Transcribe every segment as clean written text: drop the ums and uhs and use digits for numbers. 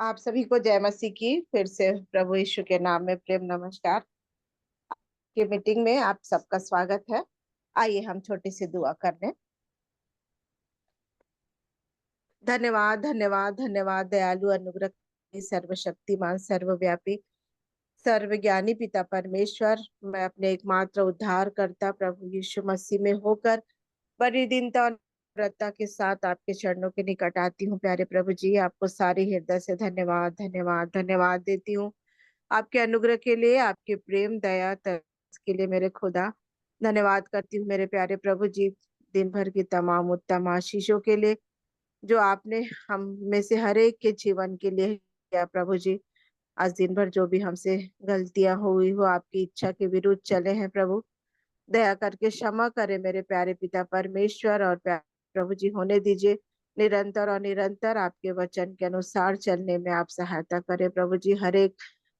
आप सभी को जय मसीह की फिर से प्रभु यीशु के नाम में प्रेम नमस्कार की मीटिंग में आप सबका स्वागत है। आइए हम छोटी सी दुआ कर लें। धन्यवाद धन्यवाद धन्यवाद दयालु अनुग्रह सर्वशक्तिमान सर्वव्यापी सर्वज्ञानी पिता परमेश्वर, मैं अपने एकमात्र उद्धारकर्ता प्रभु यीशु मसीह में होकर बड़ी दीनता और नम्रता के साथ आपके चरणों के निकट आती हूँ। प्यारे प्रभु जी, आपको सारे हृदय से धन्यवाद धन्यवाद धन्यवाद देती हूँ आपके अनुग्रह के लिए, आपके प्रेम दया तरस के लिए। मेरे खुदा धन्यवाद करती हूँ मेरे प्यारे प्रभु जी, दिन भर की तमाम उत्तम आशीषों के लिए जो आपने हम में से हर एक के जीवन के लिए किया। प्रभु जी, आज दिन भर जो भी हमसे गलतियां हुई हो, आपकी इच्छा के विरुद्ध चले हैं, प्रभु दया करके क्षमा करे मेरे प्यारे पिता परमेश्वर। और प्यारे प्रभु जी, होने दीजिए निरंतर और निरंतर आपके वचन के अनुसार चलने में आप सहायता करें। प्रभु जी, हर एक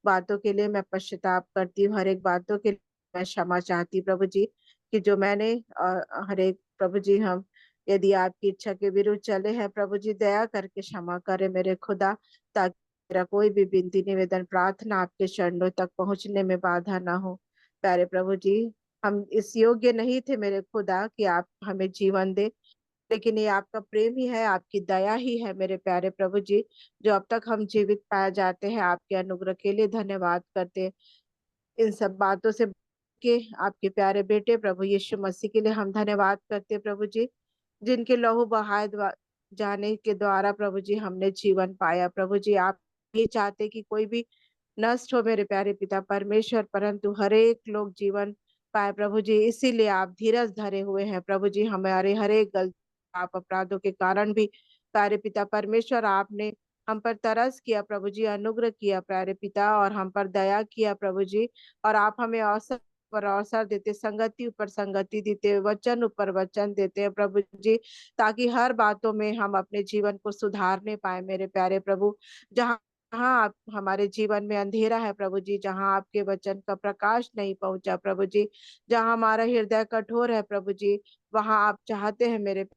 बातों के लिए मैं पश्चाताप करती हूँ, हर एक बातों के लिए मैं क्षमा चाहती हूँ प्रभु जी, कि जो मैंने हर एक प्रभु जी, हम यदि आपकी इच्छा के विरुद्ध चले हैं प्रभु जी, दया करके क्षमा करे मेरे खुदा, ताकि मेरा कोई भी विनती निवेदन प्रार्थना आपके चरणों तक पहुंचने में बाधा ना हो। प्यारे प्रभु जी, हम इस योग्य नहीं थे मेरे खुदा कि आप हमें जीवन दे, लेकिन ये आपका प्रेम ही है, आपकी दया ही है मेरे प्यारे प्रभु जी, जो अब तक हम जीवित पाए जाते हैं। आपके अनुग्रह के लिए धन्यवाद करते हैं। इन सब बातों से के आपके प्यारे बेटे प्रभु यीशु मसीह के लिए हम धन्यवाद करते हैं प्रभु जी, जिनके लहू बहाए जाने के द्वारा प्रभु जी हमने जीवन पाया। प्रभु जी, आप ये चाहते कि कोई भी नष्ट हो मेरे प्यारे पिता परमेश्वर, परंतु हर एक लोग जीवन पाए प्रभु जी। इसीलिए आप धीरज धरे हुए हैं प्रभु जी, हमारे हर एक गलती आप अपराधों के कारण भी प्यारे पिता परमेश्वर आपने हम पर तरस किया प्रभु जी, अनुग्रह किया प्यारे पिता, और हम पर दया किया प्रभु जी। और आप हमें अवसर पर अवसर देते, संगति ऊपर संगति देते, वचन ऊपर वचन देते हैं प्रभु जी, ताकि हर बातों में हम अपने जीवन को सुधारने पाए मेरे प्यारे प्रभु। जहाँ जहाँ आप हमारे जीवन में अंधेरा है प्रभु जी, जहाँ आपके वचन का प्रकाश नहीं पहुंचा प्रभु जी, जहाँ हमारा हृदय कठोर है प्रभु जी, वहाँ आप चाहते हैं मेरे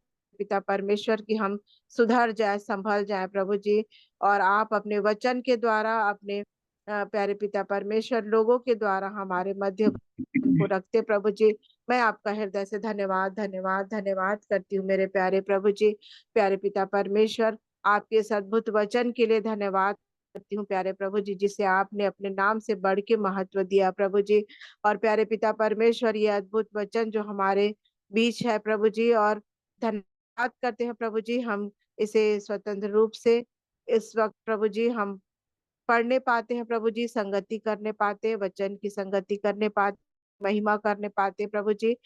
पिता परमेश्वर कि हम सुधर जाए, संभल जाए प्रभु जी। और आप अपने वचन के द्वारा, अपने प्यारे पिता परमेश्वर लोगों के द्वारा हमारे मध्य को रखते प्रभु जी। मैं आपका हृदय से धन्यवाद धन्यवाद धन्यवाद करती हूँ मेरे प्यारे प्रभु जी। प्यारे पिता परमेश्वर, आपके इस अद्भुत वचन के लिए धन्यवाद करती हूँ प्यारे प्रभु जी, जिसे आपने अपने नाम से बढ़ के महत्व दिया प्रभु जी। और प्यारे पिता परमेश्वर, ये अद्भुत वचन जो हमारे बीच है प्रभु जी, और धन्यवाद करते हैं प्रभु जी, हम इसे स्वतंत्र रूप से इस वक्त प्रभु जी हम पढ़ने पाते हैं प्रभु जी, संगति करने पाते हैं, वचन की संगति करने पाते, महिमा करने पाते हैं प्रभु जी।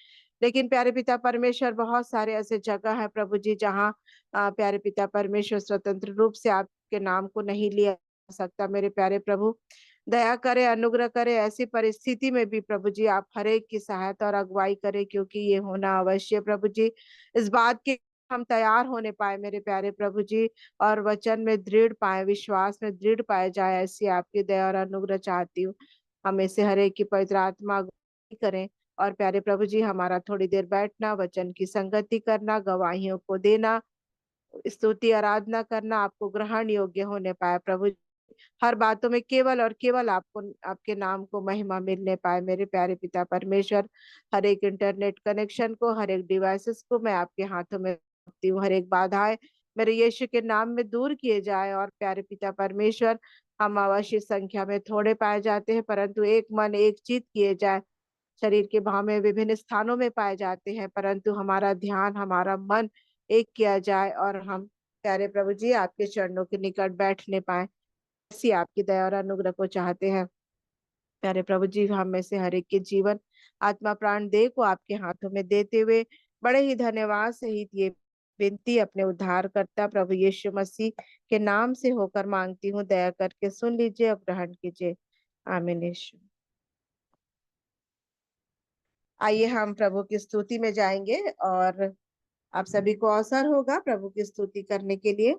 लेकिन प्यारे पिता परमेश्वर, बहुत सारे ऐसे जगह है प्रभु जी जहाँ प्यारे पिता परमेश्वर स्वतंत्र रूप से आपके नाम को नहीं लिया जा सकता मेरे प्यारे प्रभु। दया करे, अनुग्रह करे, ऐसी परिस्थिति में भी प्रभु जी आप हर एक की सहायता और अगुवाई करें, क्योंकि ये होना अवश्य है प्रभु जी। इस बात के हम तैयार होने पाए मेरे प्यारे प्रभु जी, और वचन में दृढ़ पाए, विश्वास में दृढ़ पाए जाए, ऐसी आपकी दया और अनुग्रह चाहती हूँ। हमें से हर एक की पवित्र आत्मा अगुवाई करें। और प्यारे प्रभु जी, हमारा थोड़ी देर बैठना, वचन की संगति करना, गवाहियों को देना, स्तुति आराधना करना आपको ग्रहण योग्य होने पाए प्रभु। हर बातों में केवल और केवल आपको, आपके नाम को महिमा मिलने पाए मेरे प्यारे पिता परमेश्वर। हर एक इंटरनेट कनेक्शन को, हर एक डिवाइसेस को मैं आपके हाथों में रखती हूँ। हर एक बाधाएं मेरे यीशु के नाम में दूर किए जाए। और प्यारे पिता परमेश्वर, हम अवश्य संख्या में थोड़े पाए जाते हैं, परंतु एक मन एक चित किए जाए। शरीर के भाव में विभिन्न स्थानों में पाए जाते हैं, परंतु हमारा ध्यान, हमारा मन एक किया जाए, और हम प्यारे प्रभु जी आपके चरणों के निकट बैठने पाए, ऐसी आपकी दया और अनुग्रह को चाहते हैं। प्यारे प्रभु जी, हम में से हर एक के जीवन, आत्मा, प्राण, देह को आपके हाथों में देते हुए बड़े ही धन्यवाद सहित ये विनती अपने उद्धारकर्ता प्रभु यीशु मसीह के नाम से होकर मांगती हूँ। दया करके सुन लीजिए और ग्रहण कीजिए। आमीन यीशु। आइए हम प्रभु की स्तुति में जाएंगे, और आप सभी को अवसर होगा प्रभु की स्तुति करने के लिए।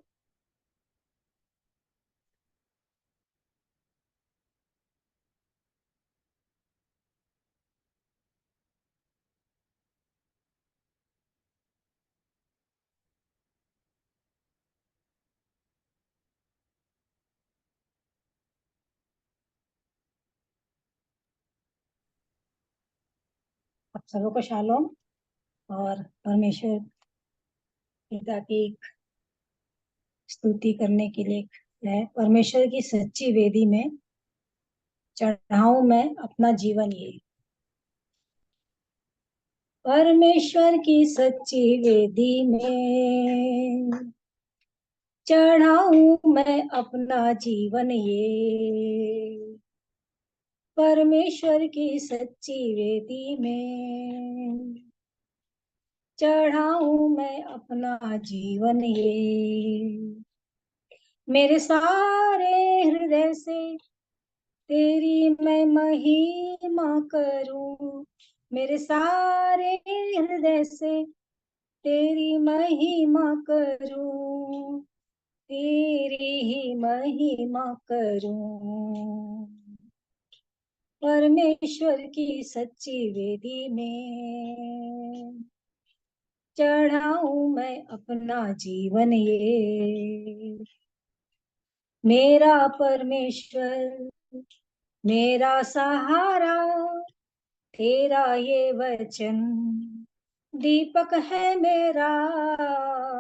आप सबको शालोम। और परमेश्वर पिता की स्तुति करने के लिए है। परमेश्वर की सच्ची वेदी में चढ़ाऊं मैं अपना जीवन ये। परमेश्वर की सच्ची वेदी में चढ़ाऊं मैं अपना जीवन ये। परमेश्वर की सच्ची वेदी में चढ़ाऊं मैं अपना जीवन ये। मेरे सारे हृदय से तेरी मैं महिमा करूं। मेरे सारे हृदय से तेरी महिमा करूं। तेरी ही महिमा करूं। परमेश्वर की सच्ची वेदी में चढ़ाऊं मैं अपना जीवन ये। मेरा परमेश्वर मेरा सहारा तेरा ये वचन दीपक है मेरा।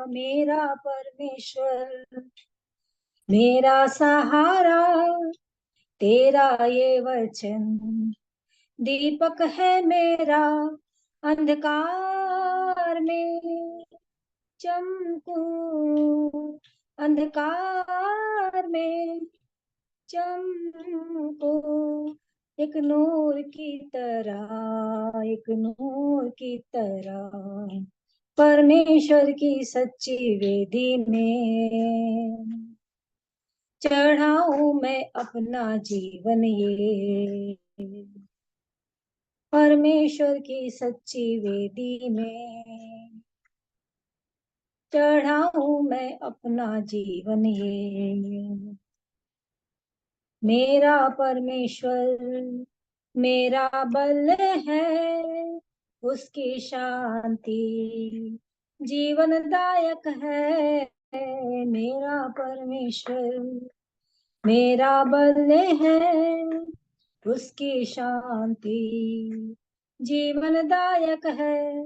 मेरा परमेश्वर मेरा सहारा तेरा ये वचन दीपक है मेरा। अंधकार में चमकूं अंधकार में चमको एक नूर की तरह। एक नूर की तरह परमेश्वर की सच्ची वेदी में चढ़ाऊं मैं अपना जीवन ये। परमेश्वर की सच्ची वेदी में चढ़ाऊं मैं अपना जीवन ये। मेरा परमेश्वर मेरा बल है उसकी शांति जीवनदायक है। मेरा परमेश्वर मेरा बल है उसकी शांति जीवनदायक है।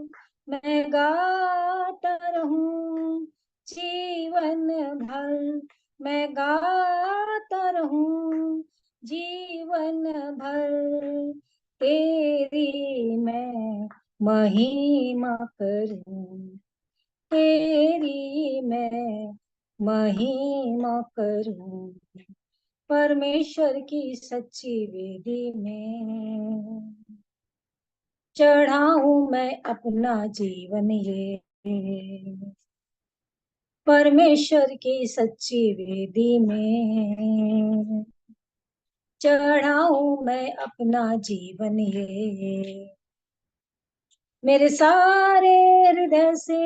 मैं गाता रहूं जीवन भर। मैं गाता रहूं जीवन भर। तेरी मैं महिमा करूं। तेरी मैं महिमा करूं। परमेश्वर की सच्ची वेदी में चढ़ाऊं मैं अपना जीवन ये। परमेश्वर की सच्ची वेदी में चढ़ाऊं मैं अपना जीवन ये। मेरे सारे हृदय से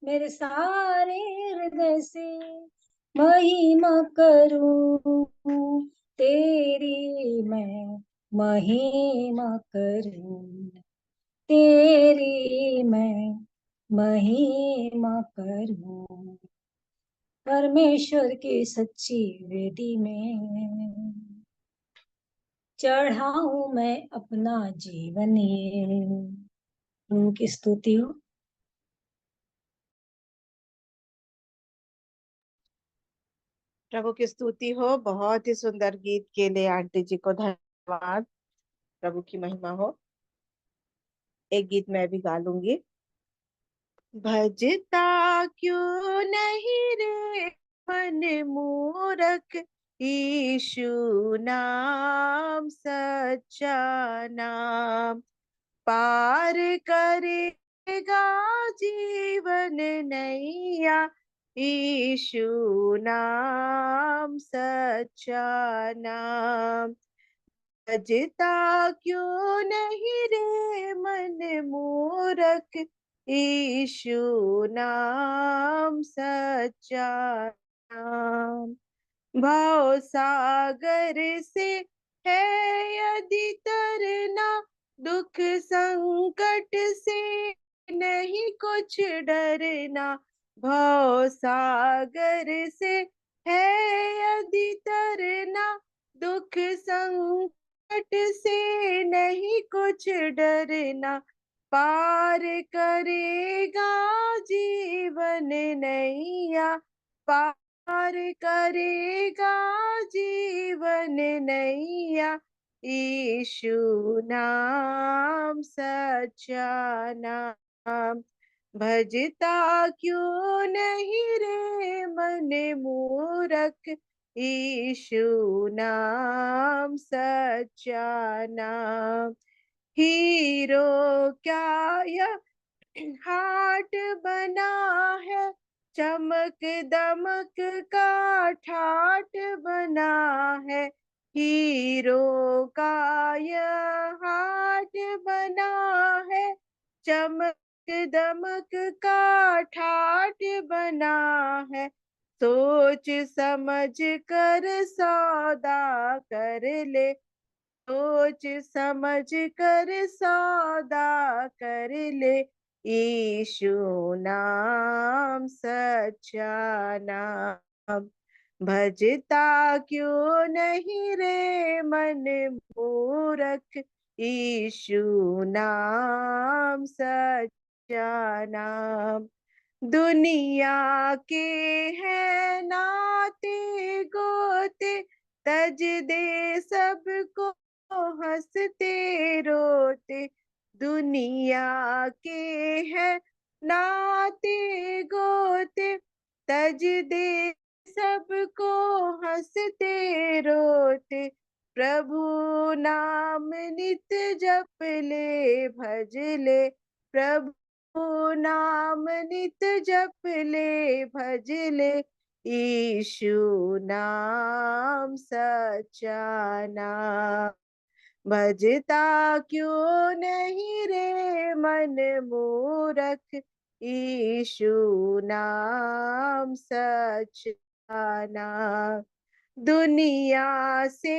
मेरे सारे हृदय से महिमा करूं। तेरी मैं महिमा करूं। तेरी मैं महिमा करूं। परमेश्वर की सच्ची वेदी में चढ़ाऊं मैं अपना जीवन ये। प्रभु की स्तुति हो। प्रभु की स्तुति हो। बहुत ही सुंदर गीत के लिए आंटी जी को धन्यवाद। प्रभु की महिमा हो। एक गीत मैं भी गा लूंगी। भजता क्यों नहीं रे मन मूरख यीशु नाम सच्चा नाम पार करेगा जीवन नैया यीशु नाम सच्चा नाम भजता क्यों नहीं रे मन मूरख यीशु नाम सच्चा नाम भव सागर से है यदि तरना दुख संकट से नहीं कुछ डरना भव सागर से है यदि तरना दुख संकट से नहीं कुछ डरना, पार करेगा जीवन नैया, पार करेगा जीवन नैया। यीशु नाम सच्चा नाम, भजता क्यों नहीं रे मन मूरख, यीशु नाम सच्चा नाम। हीरो क्या यह हाट बना है, चमक दमक का ठाट बना है, हीरो का यह हाट बना है, चमक दमक का ठाट बना है। सोच समझ कर सौदा कर ले, सोच समझ कर सौदा कर ले, यीशु नाम सच्चा नाम, भजता क्यों नहीं रे मन मूरख, यीशु नाम सच्चा नाम। दुनिया के हैं नाते गोते, तज दे सबको हंसते रोते, दुनिया के हैं नाते गोते, तज दे सबको हंसते रोते, प्रभु नाम नित जप ले भज ले, प्रभु नाम नित जप ले भज ले, यीशु नाम सच्चा नाम, भजता क्यों नहीं रे मन मूरख, यीशु नाम सच्चा नाम। दुनिया से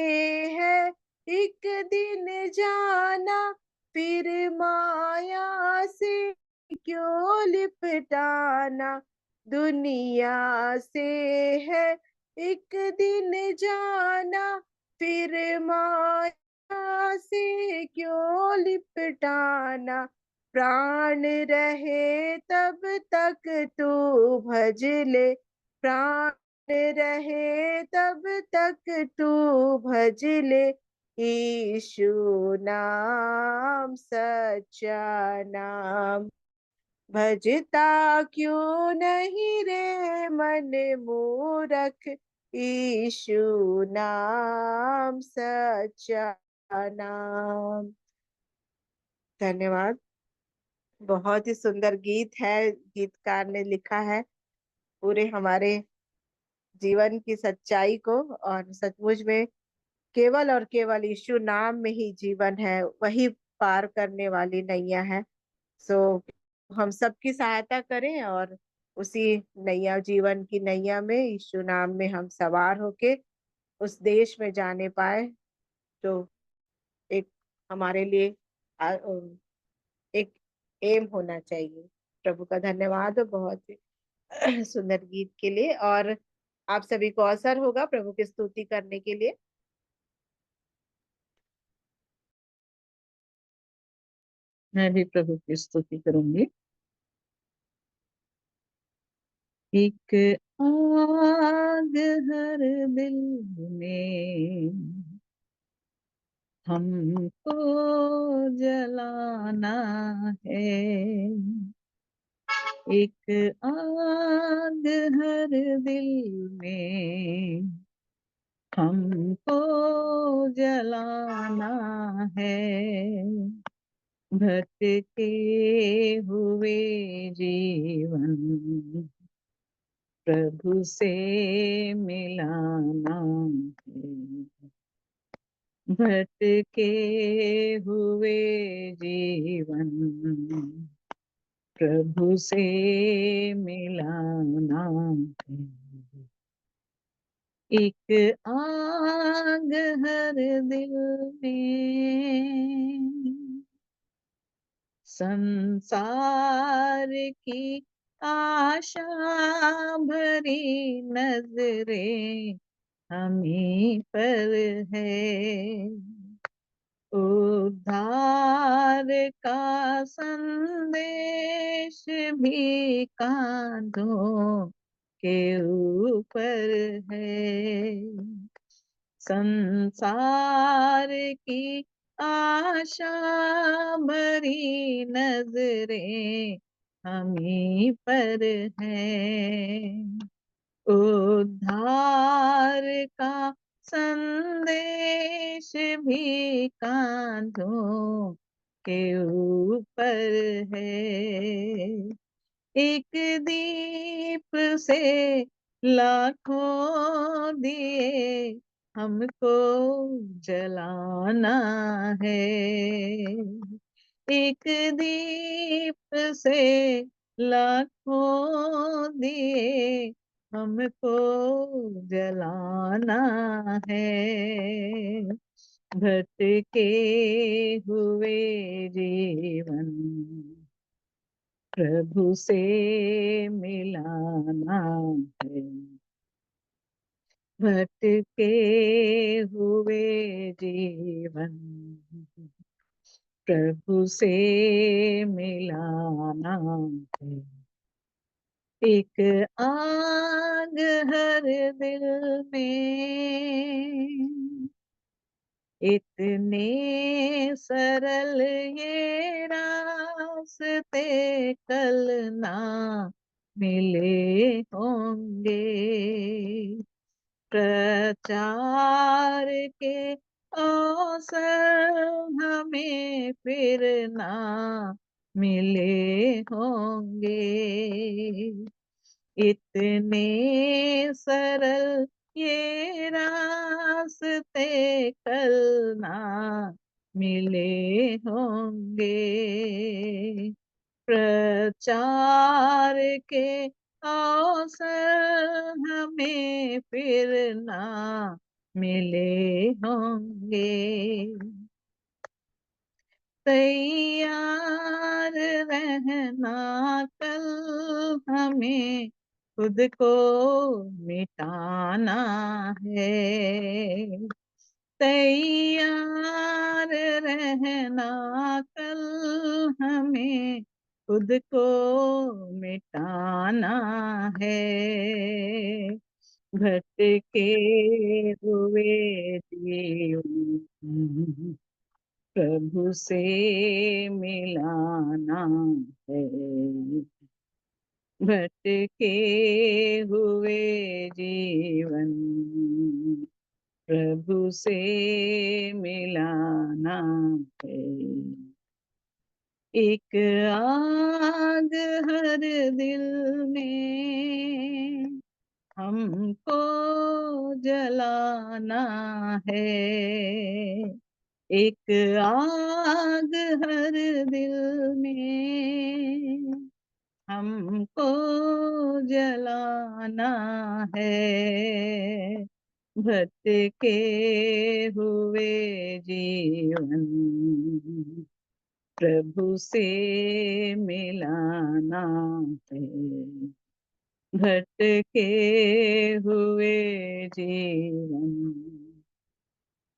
है एक दिन जाना, फिर माया से क्यों लिपटाना, दुनिया से है एक दिन जाना, फिर माया से क्यों लिपटाना, प्राण रहे तब तक तू भज ले, प्राण रहे तब तक तू भज ले, यीशु नाम सच्चा नाम, भजता क्यों नहीं रे मन मूरख, यीशु नाम सच्चा नाम। धन्यवाद। बहुत ही सुंदर गीत है, गीतकार ने लिखा है पूरे हमारे जीवन की सच्चाई को, और सचमुच में केवल और केवल यीशु नाम में ही जीवन है, वही पार करने वाली नैया है। सो हम सबकी सहायता करें और उसी नैया, जीवन की नैया में यीशु नाम में हम सवार होके उस देश में जाने पाए, जो एक हमारे लिए एक एम होना चाहिए। प्रभु का धन्यवाद बहुत ही सुंदर गीत के लिए, और आप सभी को अवसर होगा प्रभु की स्तुति करने के लिए। मैं भी प्रभु की स्तुति करूंगी। एक आग हर दिल में हमको जलाना है, एक आग हर दिल में हमको जलाना है, भटके हुए जीवन प्रभु से मिलाना है, भटके हुए जीवन प्रभु से मिलाना है, एक आग हर दिल में संसार की आशा भरी नजरें हमी पर है, का संदेश भी कांधों के ऊपर है। संसार की आशा भरी नजरें हमी पर है। उद्धार का संदेश भी कांधों के ऊपर है। एक दीप से लाखों दिए हमको जलाना है। एक दीप से लाखों दिए हमको जलाना है। भटके हुए जीवन प्रभु से मिलाना है। भटके हुए जीवन प्रभु से मिलाना है। एक आग हर दिल में, इतने सरल ये रास्ते कल ना मिले होंगे। प्रचार के अवसर हमें फिर ना मिले होंगे। इतने सरल ये रास्ते कल ना मिले होंगे। प्रचार के अवसर हमें फिर ना मिले होंगे। तैयार रहना कल हमें खुद को मिटाना है। तैयार रहना कल हमें खुद को मिटाना है। भटके हुए जीवन प्रभु से मिलाना है। भटके हुए जीवन प्रभु से मिलाना है। एक आग हर दिल में हमको जलाना है। एक आग हर दिल में हमको जलाना है। भटके हुए जीवन प्रभु से मिलाना है। भटके हुए जीवन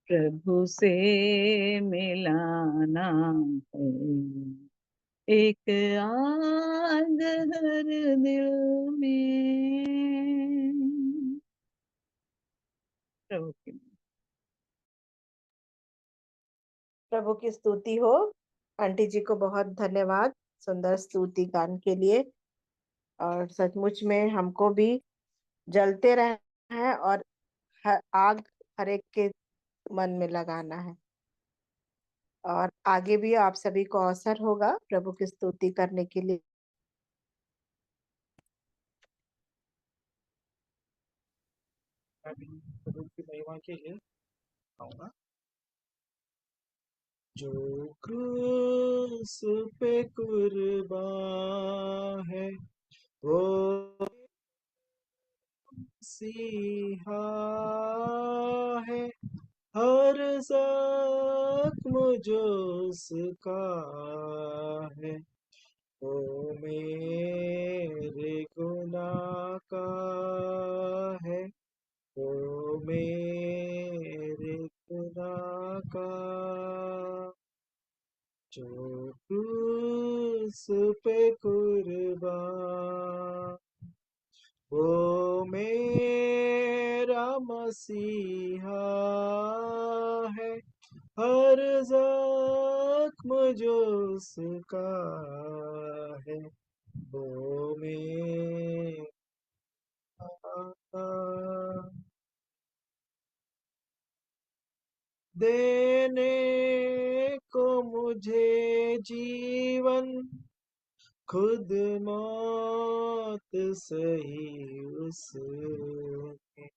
प्रभु से मिलाना है। एक आग हर दिल में। प्रभु की प्रभु की स्तुति हो। आंटी जी को बहुत धन्यवाद सुंदर स्तुति गान के लिए। और सचमुच में हमको भी जलते रहना है और आग हर एक के मन में लगाना है। और आगे भी आप सभी को अवसर होगा प्रभु की स्तुति करने के लिए। प्रभु की महिमा के लिए गाऊंगा। जो क्रूस पे कुर्बान है वो मसीहा है। हर जख्म जो उसका है वो मेरे गुनाह का है। वो मेरे खुदा का जो क्रूस पे कुर्बान, वो मेरा मसीहा है। हर जख्म जो उसका है, वो मेरा। देने को मुझे जीवन, खुद मौत सही उसने,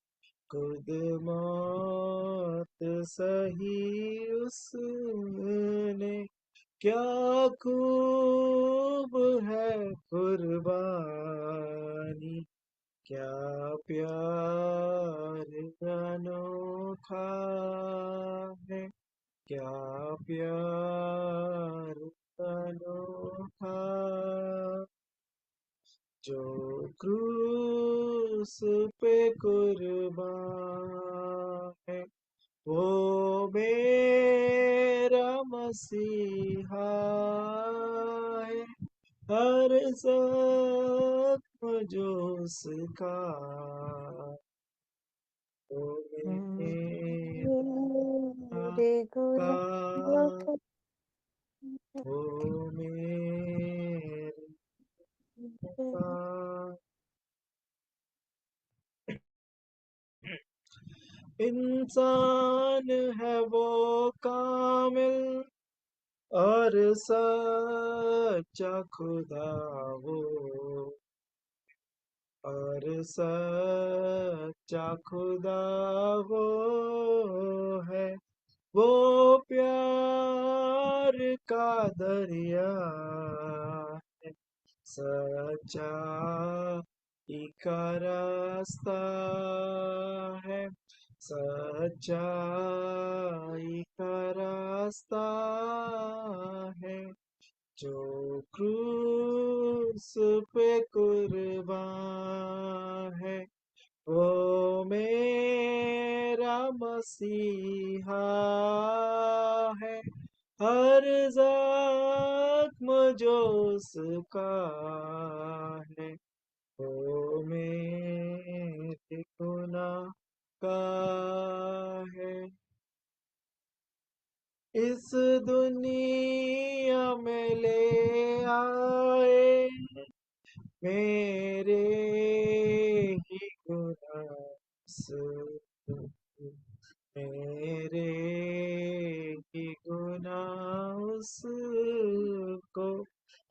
खुद मौत सही उसने। क्या खूब है कुर्बानी, क्या प्यार अनोखा है, क्या प्यार अनोखा। जो क्रूस पे कुर्बान है, वो मेरा मसीहा है। हर जख्म जो उसका, वो मेरा मेरे गुनाह का, का वो मेरा का। इंसान है वो कामिल, और सच्चा खुदा वो, और सच्चा खुदा वो है। वो प्यार का दरिया है, सच्चाई का रास्ता है, सच्चाई का रास्ता है। जो क्रूस पे कुर्बान है, वो मेरा मसीहा है। हर जख्म जो उसका है, वो मेरे गुनाह का है। इस दुनिया में ले आए मेरे ही गुनाह, मेरे ही गुनाह उसको।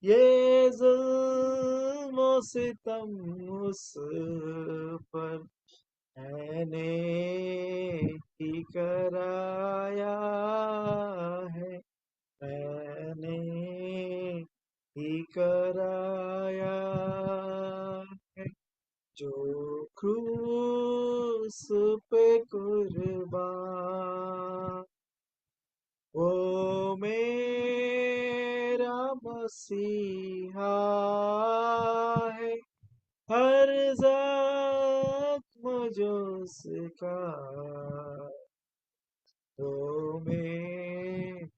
ये जुल्म सितम उस पर मैंने ही कराया है, मैंने ही कराया है। जो क्रूस पे कुर्बान, वो मेरा मसीहा है। हर जख्म जो उसका, तो मेरे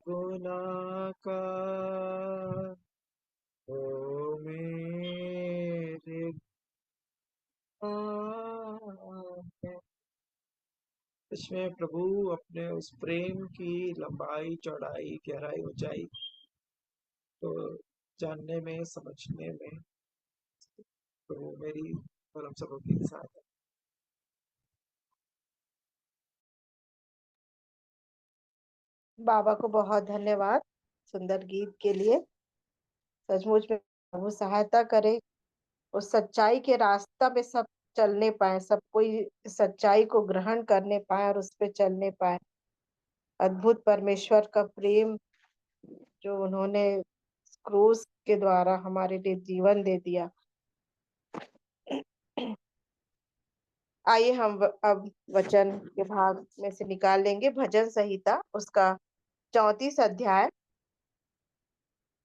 गुनाह का, तो मेरे गुनाह है। इसमें प्रभु अपने उस प्रेम की लंबाई, चौड़ाई, गहराई, ऊंचाई को जानने में, समझने में प्रभु मेरी और हम सबों के साथ है। बाबा को बहुत धन्यवाद सुंदर गीत के लिए। सचमुच में प्रभु सहायता करे, उस सच्चाई के रास्ता पे सब चलने पाए, सब कोई सच्चाई को ग्रहण करने पाए और उस पे चलने पाए। अद्भुत परमेश्वर का प्रेम जो उन्होंने क्रूस के द्वारा हमारे लिए जीवन दे दिया। आइए हम अब वचन के भाग में से निकाल लेंगे भजन संहिता, उसका 34 अध्याय।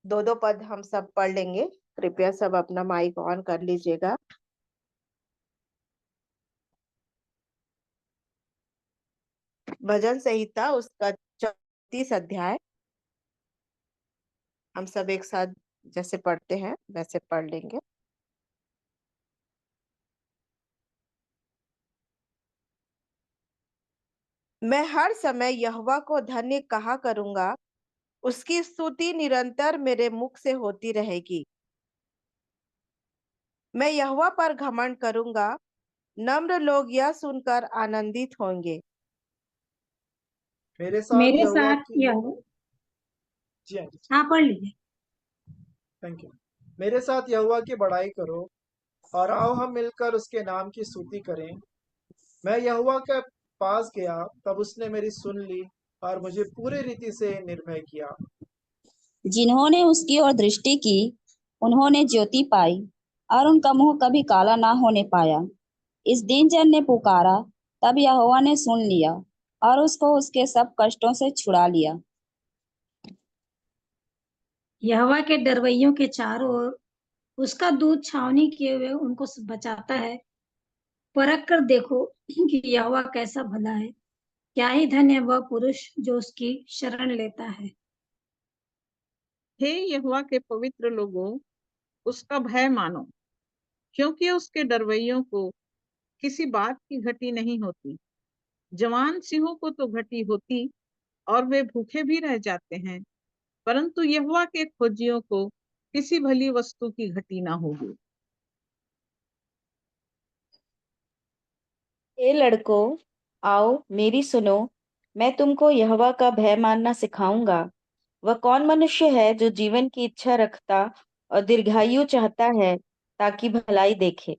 दो दो पद हम सब पढ़ लेंगे। कृपया सब अपना माइक ऑन कर लीजिएगा। भजन संहिता उसका 34 अध्याय हम सब एक साथ जैसे पढ़ते हैं वैसे पढ़ लेंगे। मैं हर समय यहोवा को धन्य कहा करूंगा, उसकी स्तुति निरंतर मेरे मुख से होती रहेगी। मैं यहोवा पर घमंड करूंगा, नम्र लोग यह सुनकर आनंदित होंगे। मेरे साथ मेरे यहोवा साथ की यह जी हाँ जी, हाँ पढ़ लीजिए। Thank you. मेरे साथ यहोवा की बड़ाई करो और आओ हम मिलकर उसके नाम की स्तुति करें। मैं यहोवा के पास गया, तब उसने मेरी सुन ली और मुझे पूरी रीति से निर्भय किया। जिन्होंने उसकी ओर दृष्टि की, उन्होंने ज्योति पाई और उनका मुंह कभी काला ना होने पाया। इस दिन जन ने पुकारा, तब यहोवा ने सुन लिया और उसको उसके सब कष्टों से छुड़ा लिया। यहोवा के डरवैयों के चारों ओर उसका दूत छावनी किए हुए उनको बचाता है। परख कर देखो कि यहोवा कैसा भला है। क्या ही धन्य है वह पुरुष जो उसकी शरण लेता है। हे यहोवा के पवित्र लोगों, उसका भय मानो, क्योंकि उसके डरवैयों को किसी बात की घटी नहीं होती। जवान सिंहों को तो घटी होती और वे भूखे भी रह जाते हैं, परंतु यहोवा के खोजियों को किसी भली वस्तु की घटी ना होगी। हे लड़कों, आओ मेरी सुनो, मैं तुमको यहोवा का भय मानना सिखाऊंगा। वह कौन मनुष्य है जो जीवन की इच्छा रखता और दीर्घायु चाहता है, ताकि भलाई देखे।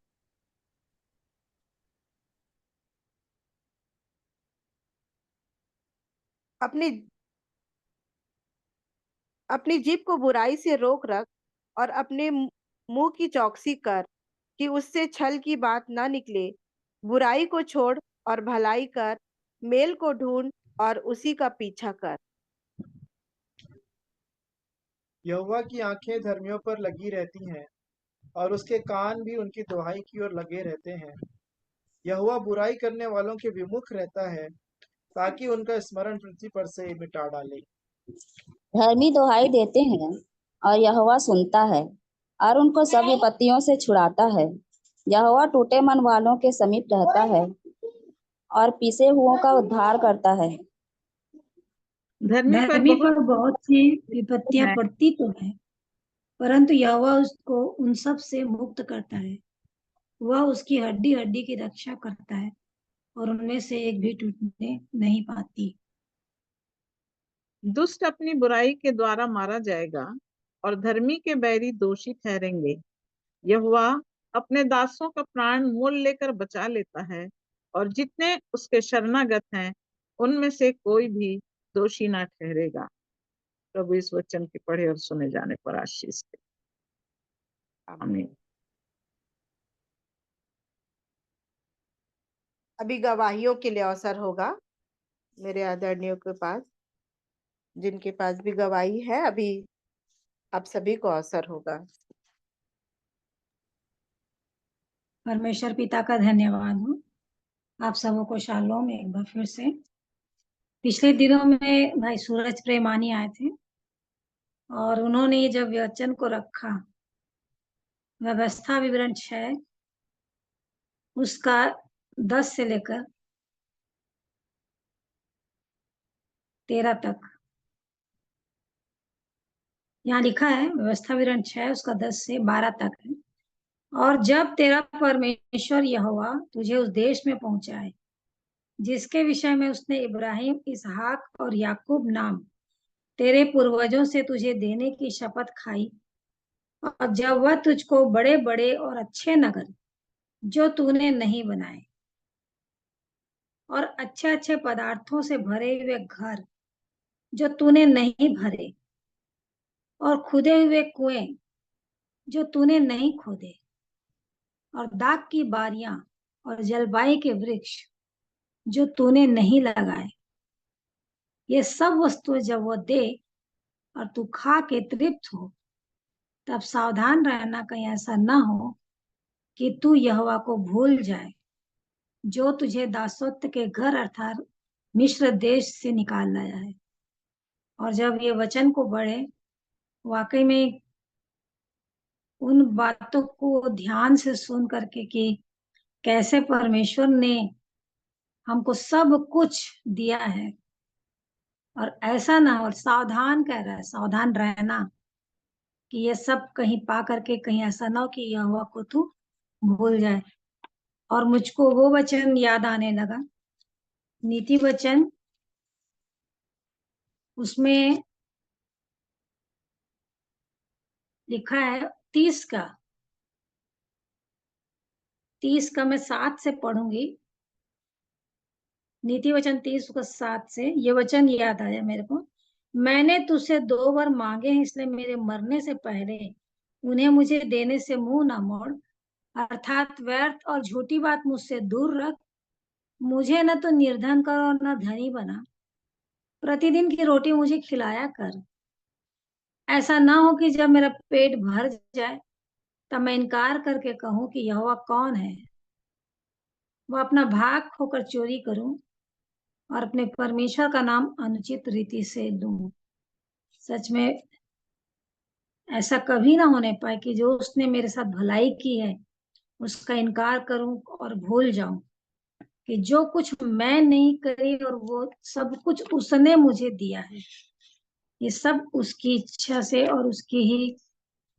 अपनी अपनी जीभ को बुराई से रोक रख और अपने मुंह की चौकसी कर कि उससे छल की बात ना निकले। बुराई को छोड़ और भलाई कर, मेल को ढूंढ और उसी का पीछा कर। यहोवा की आंखें धर्मियों पर लगी रहती हैं और उसके कान भी उनकी दुहाई की ओर लगे रहते हैं। यहोवा बुराई करने वालों के विमुख रहता है, ताकि उनका स्मरण पृथ्वी पर से मिटा डाले। धर्मी दुहाई देते हैं और यहोवा सुनता है और उनको सब विपत्तियों से छुड़ाता है। यहोवा टूटे मन वालों के समीप रहता है और पिसे हुओं का उद्धार करता है। धर्मी पर धर्मी बहुत पर बहुत सी विपत्तियां है, पड़ती तो है, परंतु यहोवा उसको उन सब से मुक्त करता है। वह उसकी हड्डी हड्डी की रक्षा करता है और उनमें से एक भी टूटने नहीं पाती। दुष्ट अपनी बुराई के द्वारा मारा जाएगा और धर्मी के बैरी दोषी ठहरेंगे। यहोवा अपने दासों का प्राण मोल लेकर बचा लेता है, और जितने उसके शरणागत हैं उनमें से कोई भी दोषी ना ठहरेगा। प्रभु इस वचन के पढ़े और सुने जाने पर आशीष दे। आमीन। अभी गवाहियों के लिए अवसर होगा मेरे आदरणीयों के पास, जिनके पास भी गवाही है, अभी आप सभी को अवसर होगा। परमेश्वर पिता का धन्यवाद हो। आप सबों को शालोम एक बार फिर से। पिछले दिनों में भाई सूरज प्रेमानी आए थे और उन्होंने ये जब वचन को रखा, व्यवस्था विवरण 6 उसका 10 से लेकर 13 तक, यहाँ लिखा है व्यवस्था विवरण 6 उसका 10 से 12 तक है। और जब तेरा परमेश्वर यहोवा तुझे उस देश में पहुंचाए जिसके विषय में उसने इब्राहिम, इसहाक और याकूब नाम तेरे पूर्वजों से तुझे देने की शपथ खाई, और जब वह तुझको बड़े बड़े और अच्छे नगर जो तूने नहीं बनाए और अच्छे अच्छे पदार्थों से भरे हुए घर जो तूने नहीं भरे और खुदे हुए कुएं जो तूने नहीं खोदे और दाख की बारियां और जलवायु के वृक्ष जो तूने नहीं लगाए, ये सब वस्तुएं जब वो दे और तू खा के तृप्त हो, तब सावधान रहना कहीं ऐसा ना हो कि तू यहोवा को भूल जाए जो तुझे दासत्व के घर अर्थात मिस्र देश से निकाल लाया है। और जब ये वचन को पढ़े वाकई में उन बातों को ध्यान से सुन करके कि कैसे परमेश्वर ने हमको सब कुछ दिया है, और ऐसा ना हो, और सावधान कह रहा है, सावधान रहना कि ये सब कहीं पा करके कहीं ऐसा ना हो कि यहोवा को तू भूल जाए। और मुझको वो वचन याद आने लगा, नीति वचन, उसमें लिखा है 30 का मैं 7 से पढ़ूंगी। नीति वचन 30 का 7 से ये वचन याद आया मेरे को। मैंने तुझसे 2 बार मांगे हैं, इसलिए मेरे मरने से पहले उन्हें मुझे देने से मुंह ना मोड़। अर्थात व्यर्थ और झूठी बात मुझसे दूर रख। मुझे न तो निर्धन कर और न धनी बना। प्रतिदिन की रोटी मुझे खिलाया कर। ऐसा ना हो कि जब मेरा पेट भर जाए तब मैं इनकार करके कहूँ कि यहोवा कौन है। वह अपना भाग खोकर चोरी करूं और अपने परमेश्वर का नाम अनुचित रीति से लूं। सच में ऐसा कभी ना होने पाए कि जो उसने मेरे साथ भलाई की है उसका इनकार करूं और भूल जाऊं कि जो कुछ मैं नहीं करी और वो सब कुछ उसने मुझे दिया है, ये सब उसकी इच्छा से और उसकी ही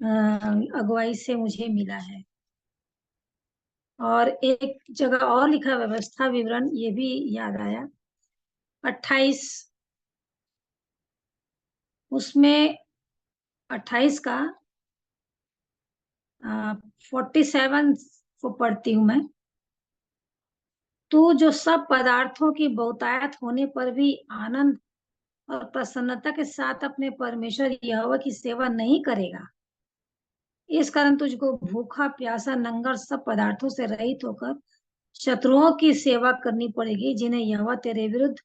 अगुवाई से मुझे मिला है। और एक जगह और लिखा व्यवस्था विवरण, ये भी याद आया 28, उसमें 28 का 47 को पढ़ती हूँ मैं। तू जो सब पदार्थों की बहुतायत होने पर भी आनंद और प्रसन्नता के साथ अपने परमेश्वर यहोवा की सेवा नहीं करेगा, इस कारण तुझको भूखा प्यासा नंगा सब पदार्थों से रहित होकर शत्रुओं की सेवा करनी पड़ेगी, जिन्हें यहोवा तेरे विरुद्ध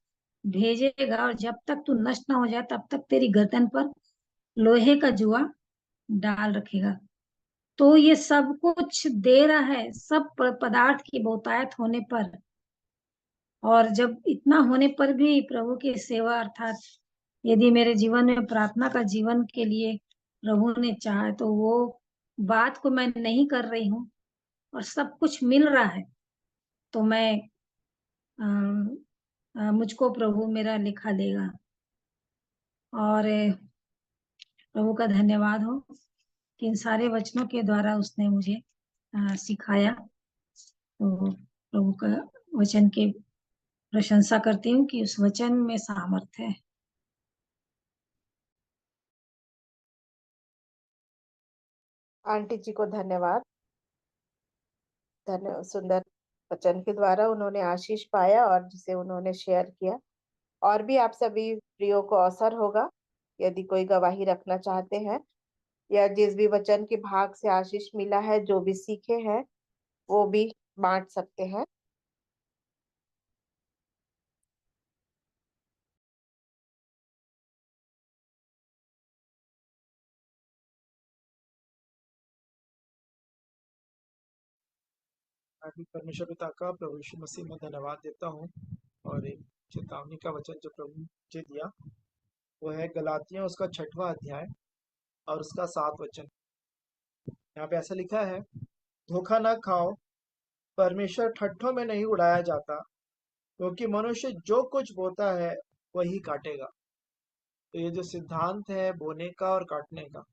भेजेगा, और जब तक तू नष्ट न हो जाए तब तक तेरी गर्दन पर लोहे का जुआ डाल रखेगा। तो ये सब कुछ दे रहा है, सब पदार्थ की बहुतायत होने पर, और जब इतना होने पर भी प्रभु की सेवा, अर्थात यदि मेरे जीवन में प्रार्थना का जीवन के लिए प्रभु ने चाहा तो वो बात को मैं नहीं कर रही हूँ और सब कुछ मिल रहा है, तो मैं मुझको प्रभु मेरा लिखा देगा। और प्रभु का धन्यवाद हो कि इन सारे वचनों के द्वारा उसने मुझे सिखाया। तो प्रभु का वचन के प्रशंसा करती हूँ कि उस वचन में सामर्थ्य है। आंटी जी को धन्यवाद। सुंदर वचन के द्वारा उन्होंने आशीष पाया और जिसे उन्होंने शेयर किया। और भी आप सभी प्रियो को अवसर होगा, यदि कोई गवाही रखना चाहते हैं या जिस भी वचन के भाग से आशीष मिला है, जो भी सीखे हैं वो भी बांट सकते हैं। मैं भी परमेश्वर पिता का प्रभु यीशु मसीह में धन्यवाद देता हूँ। और एक चेतावनी का वचन जो प्रभु ने मुझे दिया वो है गलातियां उसका 6वां अध्याय और उसका 7 वचन। यहाँ पे ऐसा लिखा है, धोखा न खाओ, परमेश्वर ठट्ठों में नहीं उड़ाया जाता, क्योंकि मनुष्य जो कुछ बोता है वही काटेगा। तो ये जो सिद्धांत है बोने का और काटने का,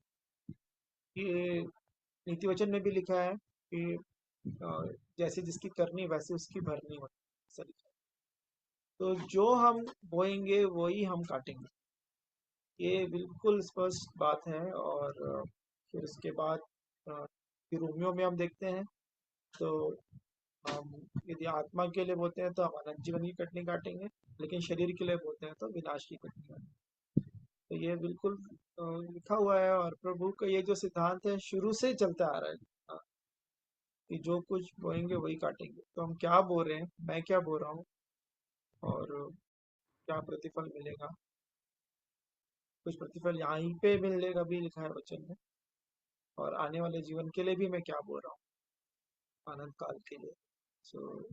ये नीति वचन में भी लिखा है कि जैसे जिसकी करनी वैसे उसकी भरनी होती, ऐसा लिखा है। तो जो हम बोएंगे वही हम काटेंगे, ये बिल्कुल स्पष्ट बात है। और फिर उसके बाद रोमियो में हम देखते हैं, तो हम यदि आत्मा के लिए बोलते हैं तो हम अनंत जीवन की कटनी काटेंगे, लेकिन शरीर के लिए बोलते हैं तो विनाश की कटनी काटेंगे। तो ये बिल्कुल लिखा हुआ है। और प्रभु का ये जो सिद्धांत है शुरू से चलता आ रहा है, कि जो कुछ बोएंगे वही काटेंगे। तो हम क्या बो रहे हैं, मैं क्या बो रहा हूँ और क्या प्रतिफल मिलेगा, कुछ प्रतिफल यहाँ पे मिलेगा भी लिखा है वचन में, और आने वाले जीवन के लिए भी मैं क्या बोल रहा हूँ, आनंद काल के लिए। सो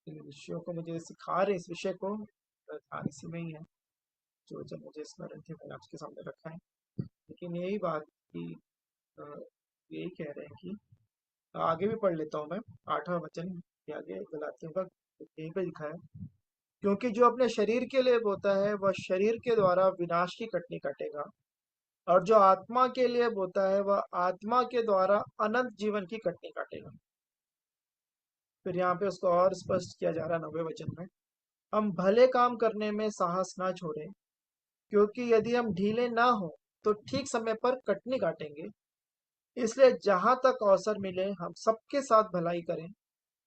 इन विषयों को मुझे सिखा रहे, इस विषय को ध्यान इसी में ही है, जो वचन मुझे स्मरण थे मैंने आपके सामने रखा है। लेकिन यही बात कि यही कह रहे हैं कि आगे भी पढ़ लेता हूँ मैं, 8वां वचन के आगे गलातियों का, यहीं पे लिखा है, क्योंकि जो अपने शरीर के लिए बोता है वह शरीर के द्वारा विनाश की कटनी काटेगा, और जो आत्मा के लिए बोता है वह आत्मा के द्वारा अनंत जीवन की कटनी काटेगा। फिर यहाँ पे उसको और स्पष्ट किया जा रहा है 9वें वचन में, हम भले काम करने में साहस ना छोड़ें, क्योंकि यदि हम ढीले ना हो तो ठीक समय पर कटनी काटेंगे। इसलिए जहां तक अवसर मिले हम सबके साथ भलाई करें,